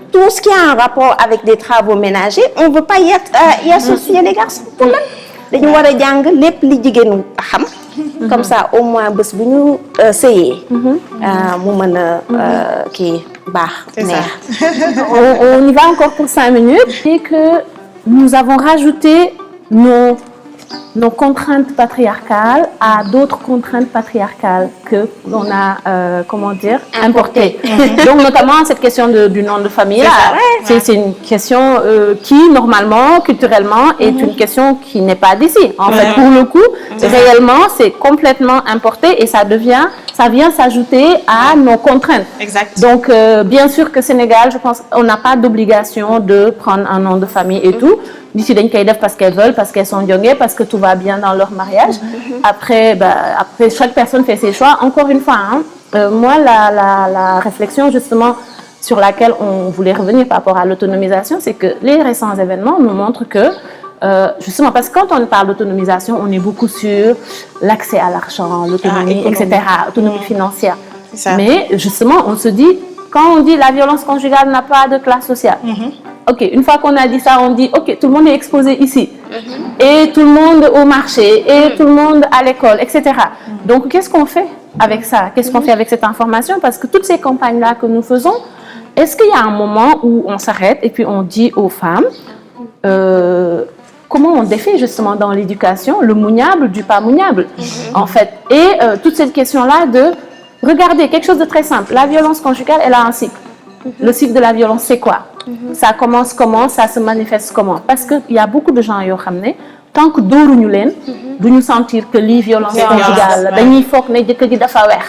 tout ce qui a un rapport avec des travaux ménagers on veut pas y associer les garçons. Pour lan dañu war a jàng lépp li jigéenu xam. Comme ça au moins bés bu ñu sëyee. mu mën a kii baax neex. On y va encore pour 5 minutes. Et que nous avons rajouté nos contraintes patriarcales à d'autres contraintes patriarcales que l'on a, importées. Donc, notamment, cette question du nom de famille, c'est une question qui, normalement, culturellement, est une question qui n'est pas d'ici. En fait, pour le coup, réellement, c'est complètement importé et ça vient s'ajouter à nos contraintes. Exact. Donc, bien sûr que Sénégal, je pense, on n'a pas d'obligation de prendre un nom de famille et tout. D'ici dañ koy def parce qu'elles veulent, parce qu'elles sont jonguées, parce que tout va bien dans leur mariage. Après, chaque personne fait ses choix. Encore une fois, moi, la réflexion justement sur laquelle on voulait revenir par rapport à l'autonomisation, c'est que les récents événements nous montrent que justement, parce que quand on parle d'autonomisation, on est beaucoup sur l'accès à l'argent, l'autonomie, etc., autonomie financière. Mais justement, on se dit, quand on dit la violence conjugale n'a pas de classe sociale, ok, une fois qu'on a dit ça, on dit, ok, tout le monde est exposé ici, et tout le monde au marché, et tout le monde à l'école, etc. Donc, qu'est-ce qu'on fait avec ça? Qu'est-ce qu'on fait avec cette information? Parce que toutes ces campagnes-là que nous faisons, est-ce qu'il y a un moment où on s'arrête et puis on dit aux femmes, comment on défait justement dans l'éducation le mouniable du pas mouniable, en fait. Et toute cette question-là de, regardez, quelque chose de très simple, la violence conjugale, elle a un cycle. Le cycle de la violence, c'est quoi? Ça commence comment? Ça se manifeste comment? Parce qu'il y a beaucoup de gens qui ont ramené, tant que dooruñu leen duñu sentir que lii violence conjugale dañuy foog ne jëkkër ji dafa weex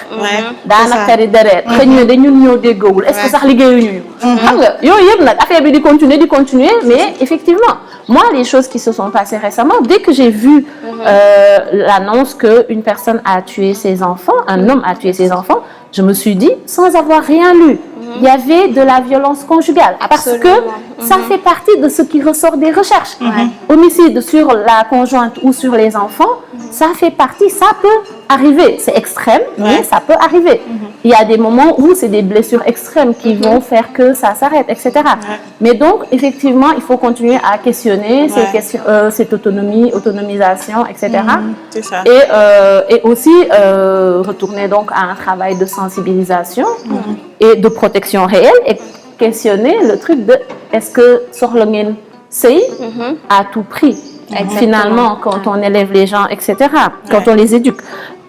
daanaka tari deret xëy na dañu ñoo déggoowul est-ce que sax liggéeyuñu xam nga yooyu yëpp nag affaire bi di continuer mais effectivement moi les choses qui se sont passées récemment dès que j'ai vu l'annonce qu'une personne a tué ses enfants, un homme a tué ses enfants, je me suis dit sans avoir rien lu il y avait de la violence conjugale. Absolument. Parce que ça fait partie de ce qui ressort des recherches. Homicide sur la conjointe ou sur les enfants, ça fait partie, ça peut arriver. C'est extrême, mais ça peut arriver. Il y a des moments où c'est des blessures extrêmes qui vont faire que ça s'arrête, etc. Mais donc, effectivement, il faut continuer à questionner cette autonomisation, etc. C'est ça. Et aussi retourner donc à un travail de sensibilisation et de protection réelle et questionner le truc de est-ce que Sorlongen sait à tout prix. Finalement, quand on élève les gens, etc., quand on les éduque.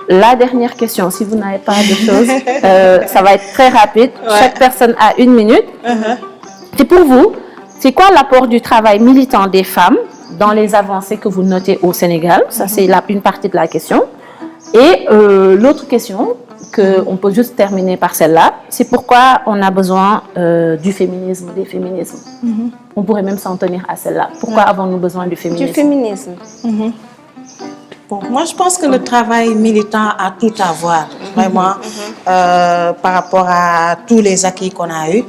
La dernière question, si vous n'avez pas de choses, ça va être très rapide. Chaque personne a 1 minute. C'est pour vous, c'est quoi l'apport du travail militant des femmes dans les avancées que vous notez au Sénégal? Ça, c'est une partie de la question. Et l'autre question, qu'on peut juste terminer par celle-là, c'est pourquoi on a besoin du féminisme, des féminismes. On pourrait même s'en tenir à celle-là. Pourquoi avons-nous besoin du féminisme? Du féminisme. Bon, moi, je pense que le travail militant a tout à voir, vraiment, par rapport à tous les acquis qu'on a eus.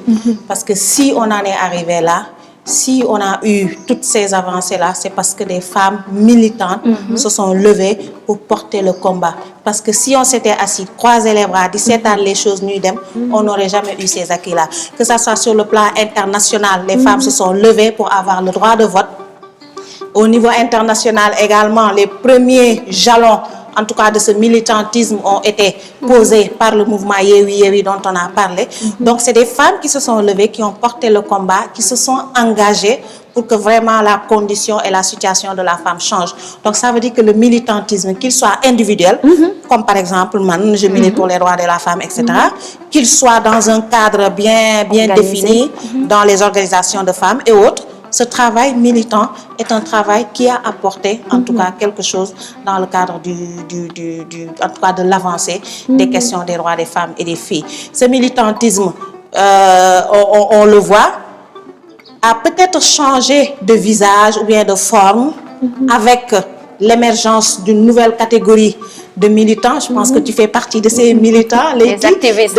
Parce que si on en est arrivé là, si on a eu toutes ces avancées-là, c'est parce que des femmes militantes se sont levées pour porter le combat. Parce que si on s'était assis, croisé les bras, 17 ans, les choses nues, on n'aurait jamais eu ces acquis-là. Que ça soit sur le plan international, les femmes se sont levées pour avoir le droit de vote. Au niveau international également, les premiers jalons, en tout cas de ce militantisme, ont été posés par le mouvement Yewi Yewi dont on a parlé. Donc, c'est des femmes qui se sont levées, qui ont porté le combat, qui se sont engagées pour que vraiment la condition et la situation de la femme changent. Donc, ça veut dire que le militantisme, qu'il soit individuel, comme par exemple, man, je milite pour les droits de la femme, etc., qu'il soit dans un cadre bien défini, dans les organisations de femmes et autres, ce travail militant est un travail qui a apporté, en tout cas, quelque chose dans le cadre en tout cas, de l'avancée des questions des droits des femmes et des filles. Ce militantisme, on le voit, a peut-être changé de visage ou bien de forme avec l'émergence d'une nouvelle catégorie de militants. Je pense que tu fais partie de ces militants, les activistes,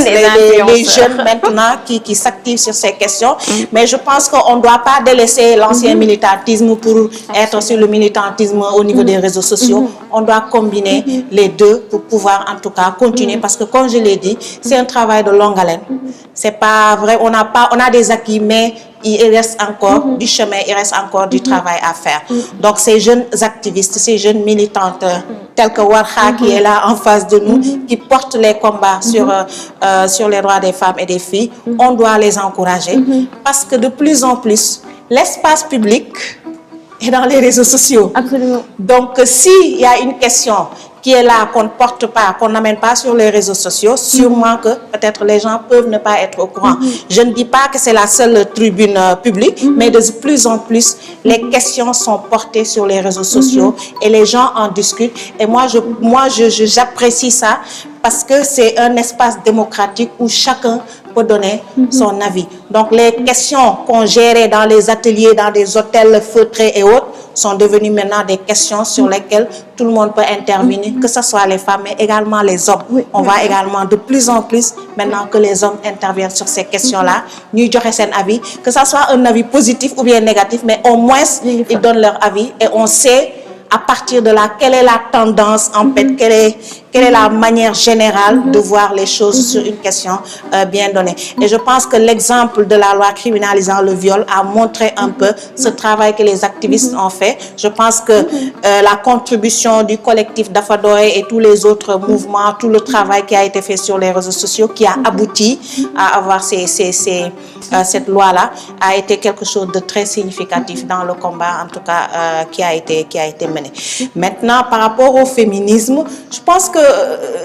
les jeunes maintenant qui s'activent sur ces questions. Mais je pense qu'on ne doit pas délaisser l'ancien militantisme pour être sur le militantisme au niveau des réseaux sociaux. On doit combiner les deux pour pouvoir en tout cas continuer parce que comme je l'ai dit, c'est un travail de longue haleine. C'est pas vrai, on a des acquis, mais il reste encore du chemin, il reste encore du travail à faire. Donc ces jeunes activistes, ces jeunes militantes tels que Warha qui est là en face de nous, qui portent les combats sur les droits des femmes et des filles, on doit les encourager parce que de plus en plus, l'espace public est dans les réseaux sociaux. Absolument. Donc s'il y a une question qui est là, qu'on ne porte pas, qu'on n'amène pas sur les réseaux sociaux, sûrement que peut-être les gens peuvent ne pas être au courant. Je ne dis pas que c'est la seule tribune publique, mais de plus en plus, les questions sont portées sur les réseaux sociaux et les gens en discutent. Et moi, j'apprécie ça parce que c'est un espace démocratique où chacun peut donner son avis. Donc, les questions qu'on gérait dans les ateliers, dans des hôtels feutrés et autres, sont devenues maintenant des questions sur lesquelles tout le monde peut intervenir, que ce soit les femmes, mais également les hommes. On voit également de plus en plus, maintenant que les hommes interviennent sur ces questions-là, nous donnons un avis, que ce soit un avis positif ou bien négatif, mais au moins, ils donnent leur avis et on sait à partir de là, quelle est la tendance, en fait, quelle est la manière générale de voir les choses sur une question bien donnée. Et je pense que l'exemple de la loi criminalisant le viol a montré un peu ce travail que les activistes ont fait. Je pense que la contribution du collectif d'Afadoé et tous les autres mouvements, tout le travail qui a été fait sur les réseaux sociaux, qui a abouti à avoir cette loi-là, a été quelque chose de très significatif dans le combat, en tout cas, qui a été mené. Maintenant, par rapport au féminisme, je pense que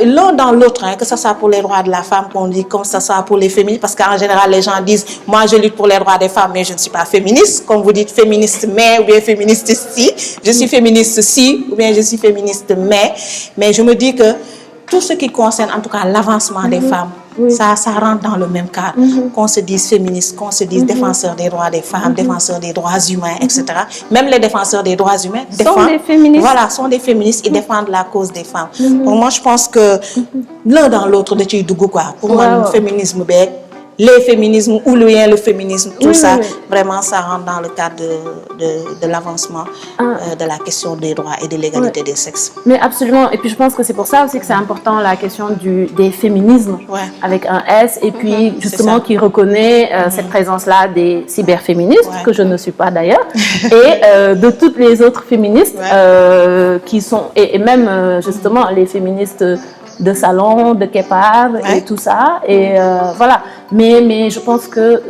l'un dans l'autre, que ce soit pour les droits de la femme, qu'on dit comme ça soit pour les féministes, parce qu'en général, les gens disent, moi je lutte pour les droits des femmes, mais je ne suis pas féministe, comme vous dites féministe mais, ou bien féministe si, je suis féministe si, ou bien je suis féministe mais je me dis que tout ce qui concerne en tout cas l'avancement des femmes, ça rentre dans le même cadre, qu'on se dise féministe, qu'on se dise défenseur des droits des femmes, défenseur des droits humains, etc. Même les défenseurs des droits humains sont des féministes. Voilà, sont des féministes, ils défendent la cause des femmes. Donc moi je pense que l'un dans l'autre de Tchidougou, quoi, pour moi le féminisme, les féminismes ou bien le féminisme, tout ça, vraiment ça rentre dans le cadre de l'avancement de la question des droits et de l'égalité des sexes. Mais absolument, et puis je pense que c'est pour ça aussi que c'est important la question des féminismes avec un S, et puis justement qui reconnaît cette présence-là des cyberféministes, que je ne suis pas d'ailleurs, et de toutes les autres féministes qui sont, et même justement les féministes de salon, de Kepar et tout ça, et voilà. Mais je pense que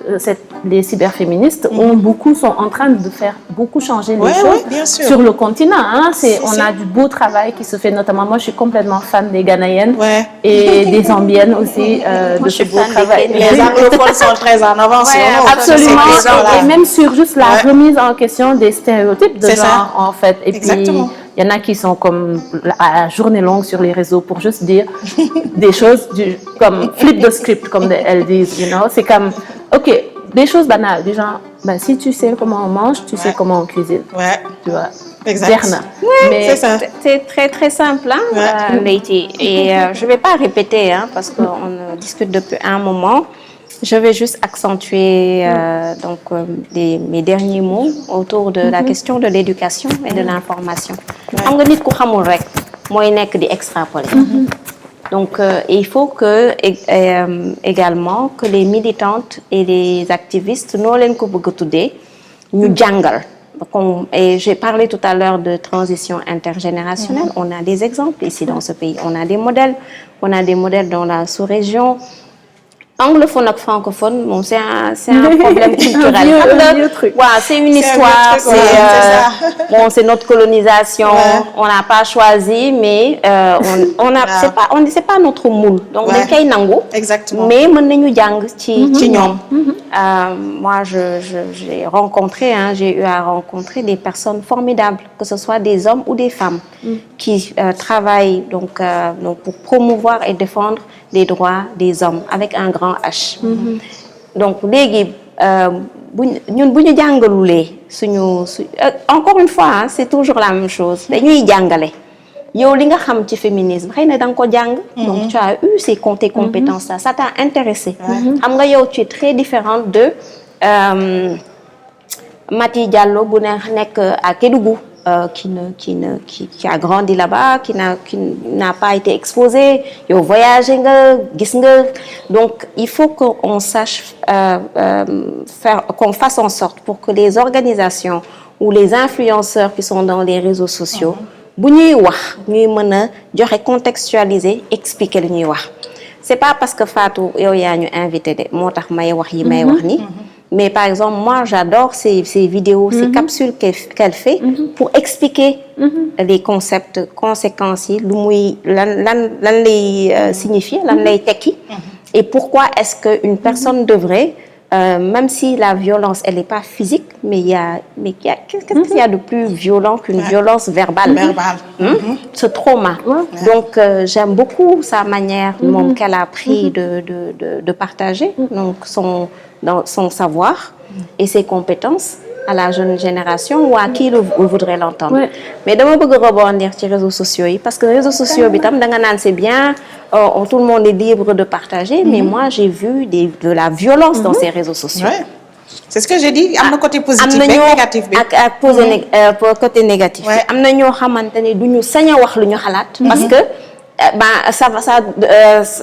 les cyberféministes sont en train de faire beaucoup changer les choses sur le continent. Hein. On a du beau travail qui se fait, notamment moi je suis complètement fan des Ghanéennes et des Zambiennes aussi, de ce beau travail. Les anglophones sont très en avance. Absolument, et même sur juste la remise en question des stéréotypes de genre en fait. Et Exactement. Puis, il y en a qui sont comme à journée longue sur les réseaux pour juste dire des choses comme flip the script, comme elles disent, you know. C'est comme, ok, des choses banales, du genre, ben, si tu sais comment on mange, tu sais comment on cuisine. Tu vois. Exact. Mais c'est ça. C'est très très simple, hein, Leïty. Et je ne vais pas répéter, hein, parce qu'on discute depuis un moment. Je vais juste accentuer mes derniers mots autour de la question de l'éducation et de l'information. Xam nga nit ku xamul rek mooy nekk di extrapoler. Donc il faut que également que les militantes et les activistes noo leen ko bëgg a tuddee ñu jàngal. Et j'ai parlé tout à l'heure de transition intergénérationnelle. On a des exemples ici dans ce pays. On a des modèles dans la sous-région. Anglophone et francophone, bon, c'est un problème culturel. C'est une histoire, c'est notre colonisation, on n'a pas choisi, mais c'est pas notre moule. Donc, exactement. Mais moi, j'ai eu à rencontrer des personnes formidables, que ce soit des hommes ou des femmes, qui travaillent donc pour promouvoir et défendre les droits des hommes avec un grand H. Donc léegi ñun bu ñu jàngalulee encore une fois, hein, c'est toujours la même chose. Dañuy jàngale. Yow li nga xam ci féminisme xëy na da nga ko jàng. Donc tu as eu tes compétences là, ça t'a intéressé. Xam nga yow tu es très différente de Mati Diallo bu nekk à Kédougou. Qui a grandi là-bas, qui n'a pas été exposé, il a voyagé, donc il faut qu'on sache qu'on fasse en sorte pour que les organisations ou les influenceurs qui sont dans les réseaux sociaux, bu ñuy wax ñuy mën a joxe contextualiser, expliquer li ñuy wax. C'est pas parce que Fatou yow yaa ñu invité de moo tax may wax yi may wax ni. Mais par exemple, moi, j'adore ces vidéos, ces capsules qu'elle fait pour expliquer les concepts, conséquences, lan lay signifier, lan lay tekki, et pourquoi est-ce qu'une personne devrait, même si la violence, elle n'est pas physique, qu'est-ce qu'il y a de plus violent qu'une violence verbale? Ce trauma. Donc, j'aime beaucoup sa manière qu'elle a pris de partager donc son savoir et ses compétences à la jeune génération ou à qui voudrait l'entendre. Mais dama bëgg rebondir sur les réseaux sociaux parce que les réseaux sociaux bitam da nga naan c'est bien, tout le monde est libre de partager, mais moi j'ai vu de la violence dans ces réseaux sociaux. C'est ce que j'ai dit, am na côté positif et négatif bi. Ak côté négatif. Am na ñoo xamante ne duñu sañ a wax lu ñu xalaat parce que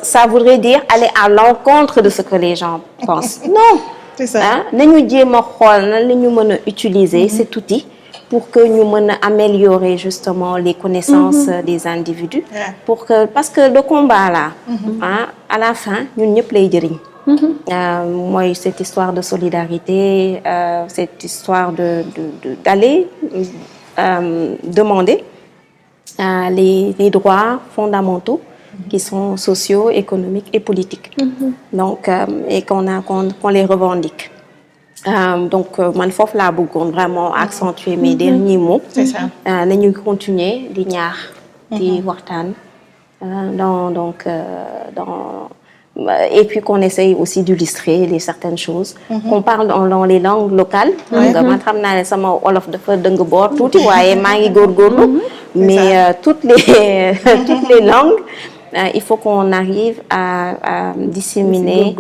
ça voudrait dire aller à l'encontre de ce que les gens pensent. Non. C'est ça. Nañu jéem a xool nan la ñu mën a utiliser cet outil pour que ñu mën a améliorer justement les connaissances des individus. Parce que le combat là, à la fin, ñun ñëpp lay jëriñ. Moi, cette histoire de solidarité, cette histoire d'aller demander les droits fondamentaux qui sont sociaux, économiques et politiques. Donc, et qu'on les revendique. Donc, man fof la bëggoon vraiment accentuer mes derniers mots. C'est ça. Nañu continuer di ñaax di waxtaan et puis qu'on essaye aussi d'illustrer certaines choses. Qu'on parle dans les langues locales. nga man xam naa ne sama wolof dafa dëng boor tuuti waaye maa ngi góorgóorlu. Mais toutes les langues il faut qu'on arrive à disséminer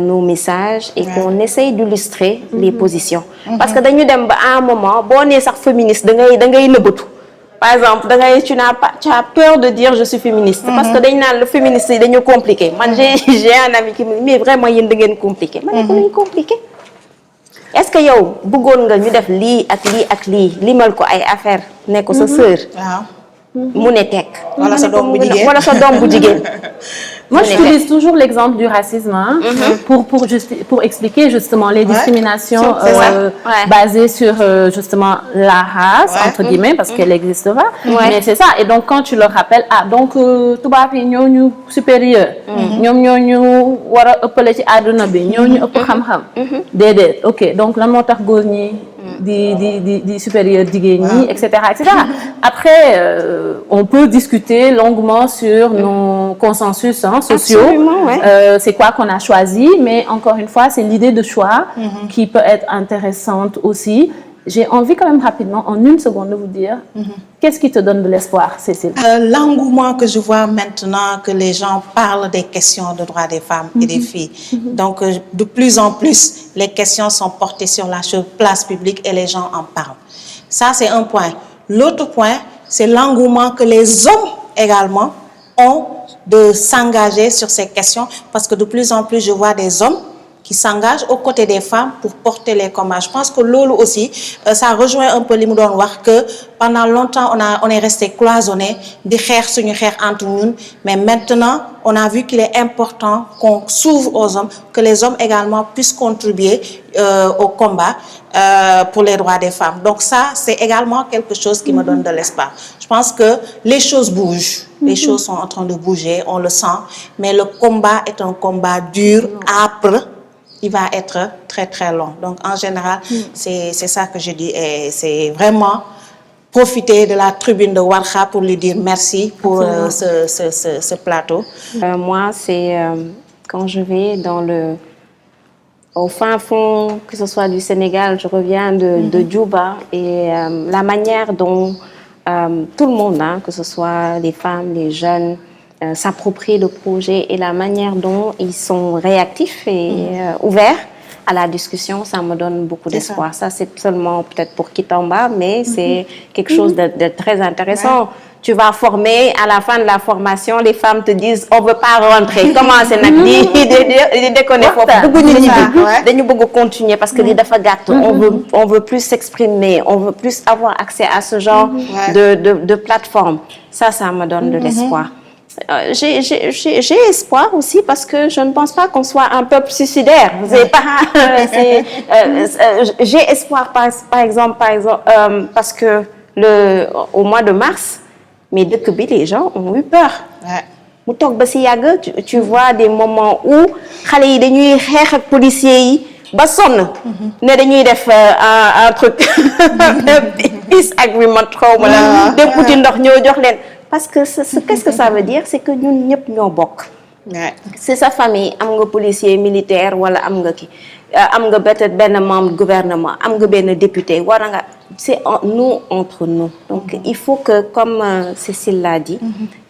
nos messages et qu'on essaye d'illustrer les positions. Parce que dañu dem ba à un moment boo nee sax féministe da ngay nëbbatu. Par exemple tu as peur de dire je suis féministe. Parce que dañ naan le féministe yi dañu compliqué. Man j'ai un ami qui me dit mais vraiment yéen da ngeen compliqué. Ma ne ko luñ compliqué. Est-ce que yow bëggoon nga ñu def lii ak lii limal ko ay affaire ne ko sa sœur. mu ne tekk. wala sa doom bu jigéen. Moi, j'utilise toujours l'exemple du racisme pour expliquer justement les discriminations basées sur justement la race, entre guillemets, parce qu'elle existera. Mais c'est ça. Et donc, quand tu leur rappelles, donc, tubaab yi ñoo ñu supérieur. ñoom ñoo ñu war a ëppale ci àdduna bi ñoo ñu ëpp xam-xam. Déedéet, ok. Donc, lan moo tax góor ñi di supérieur jigéen ñi, etc., etc. Après, on peut discuter longuement sur nos consensus sociaux. C'est quoi qu'on a choisi, mais encore une fois, c'est l'idée de choix qui peut être intéressante aussi. J'ai envie quand même rapidement, en une seconde, de vous dire, qu'est-ce qui te donne de l'espoir, Cécile? L'engouement que je vois maintenant que les gens parlent des questions de droits des femmes et des filles. Donc, de plus en plus, les questions sont portées sur la place publique et les gens en parlent. Ça, c'est un point. L'autre point, c'est l'engouement que les hommes également ont de s'engager sur ces questions, parce que de plus en plus, je vois des hommes qui s'engagent aux côtés des femmes pour porter les combats. Je pense que l'OLU aussi, ça rejoint un peu les mots que pendant longtemps, on est resté cloisonnés, des guerres entre nous, mais maintenant, on a vu qu'il est important qu'on s'ouvre aux hommes, que les hommes également puissent contribuer au combat pour les droits des femmes. Donc ça, c'est également quelque chose qui me donne de l'espoir. Je pense que les choses bougent, les choses sont en train de bouger, on le sent, mais le combat est un combat dur, âpre. Il va être très très long. Donc en général, c'est ça que je dis, et c'est vraiment profiter de la tribune de Warkha pour lui dire merci pour ce plateau. Moi, c'est quand je vais au fin fond, que ce soit du Sénégal, je reviens de Djouba, et la manière dont tout le monde, que ce soit les femmes, les jeunes, s'approprient le projet et la manière dont ils sont réactifs et ouverts à la discussion, ça me donne beaucoup d'espoir. Ça, c'est seulement peut-être pour Kitamba, mais c'est quelque chose de très intéressant. Tu vas former, à la fin de la formation, les femmes te disent on veut pas rentrer. Comment c'est continuer parce que les on veut plus s'exprimer, on veut plus avoir accès à ce genre de plateforme. Ça me donne de l'espoir. J'ai espoir aussi parce que je ne pense pas qu'on soit un peuple suicidaire. J'ai espoir par exemple parce que au mois de mars, les gens ont eu peur. Tu vois des moments où les policiers un truc peace agreement parce que qu'est-ce que ça veut dire? C'est que nous ñëpp ñoo bokk. C'est sa famille, am nga policier militaire wala am nga peut-être benn membre gouvernement, am nga benn député, c'est nous entre nous. Donc il faut que, comme Cécile l'a dit,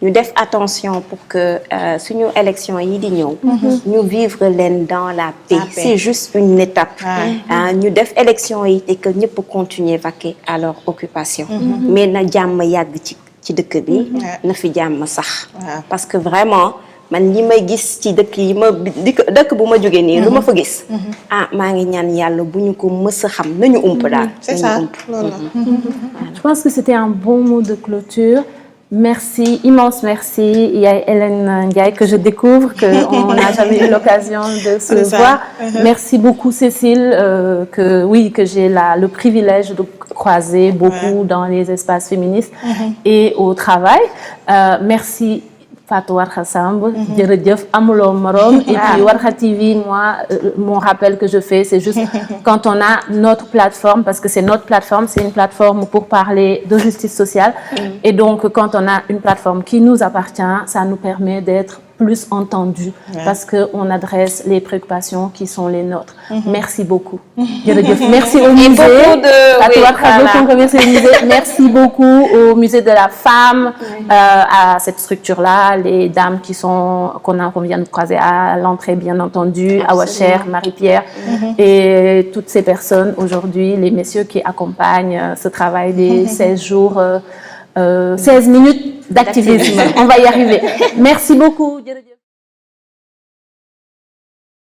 nous def attention pour que suñu élection yi di ñëw, ñu vivre leen dans la paix. C'est juste une étape. Ñu def élection yi et que ñëpp continuer vaquer à leur occupation. Mais na jàmm yàgg ci dëkk bi na fi jàmm sax parce que vraiment man li may gis ci dëkk yi dëkk bu ma jógee nii lu ma fa gis maa ngi ñaan yàlla bu ñu ko mës a xam nañu ump daal. C'est ça. Je pense que c'était un bon mot de clôture. Merci, immense merci. Il y a Hélène Ndiaye que je découvre, qu'on n'a jamais eu l'occasion de se voir. Merci beaucoup Cécile, que j'ai le privilège de croiser beaucoup dans les espaces féministes et au travail. Merci Fatou Warkha Samb, jërëjëf amuloo morom. Et puis Warkha TV, moi, mon rappel que je fais, c'est juste quand on a notre plateforme, parce que c'est notre plateforme, c'est une plateforme pour parler de justice sociale. Et donc, quand on a une plateforme qui nous appartient, ça nous permet d'être plus entendus parce qu'on adresse les préoccupations qui sont les nôtres. Merci beaucoup. Merci au musée. Merci beaucoup au musée de la femme, à cette structure-là, les dames qu'on vient de croiser à l'entrée, bien entendu, à Wacher, Marie-Pierre, et toutes ces personnes aujourd'hui, les messieurs qui accompagnent ce travail des 16 jours, 16 minutes d'activisme. On va y arriver. Merci beaucoup.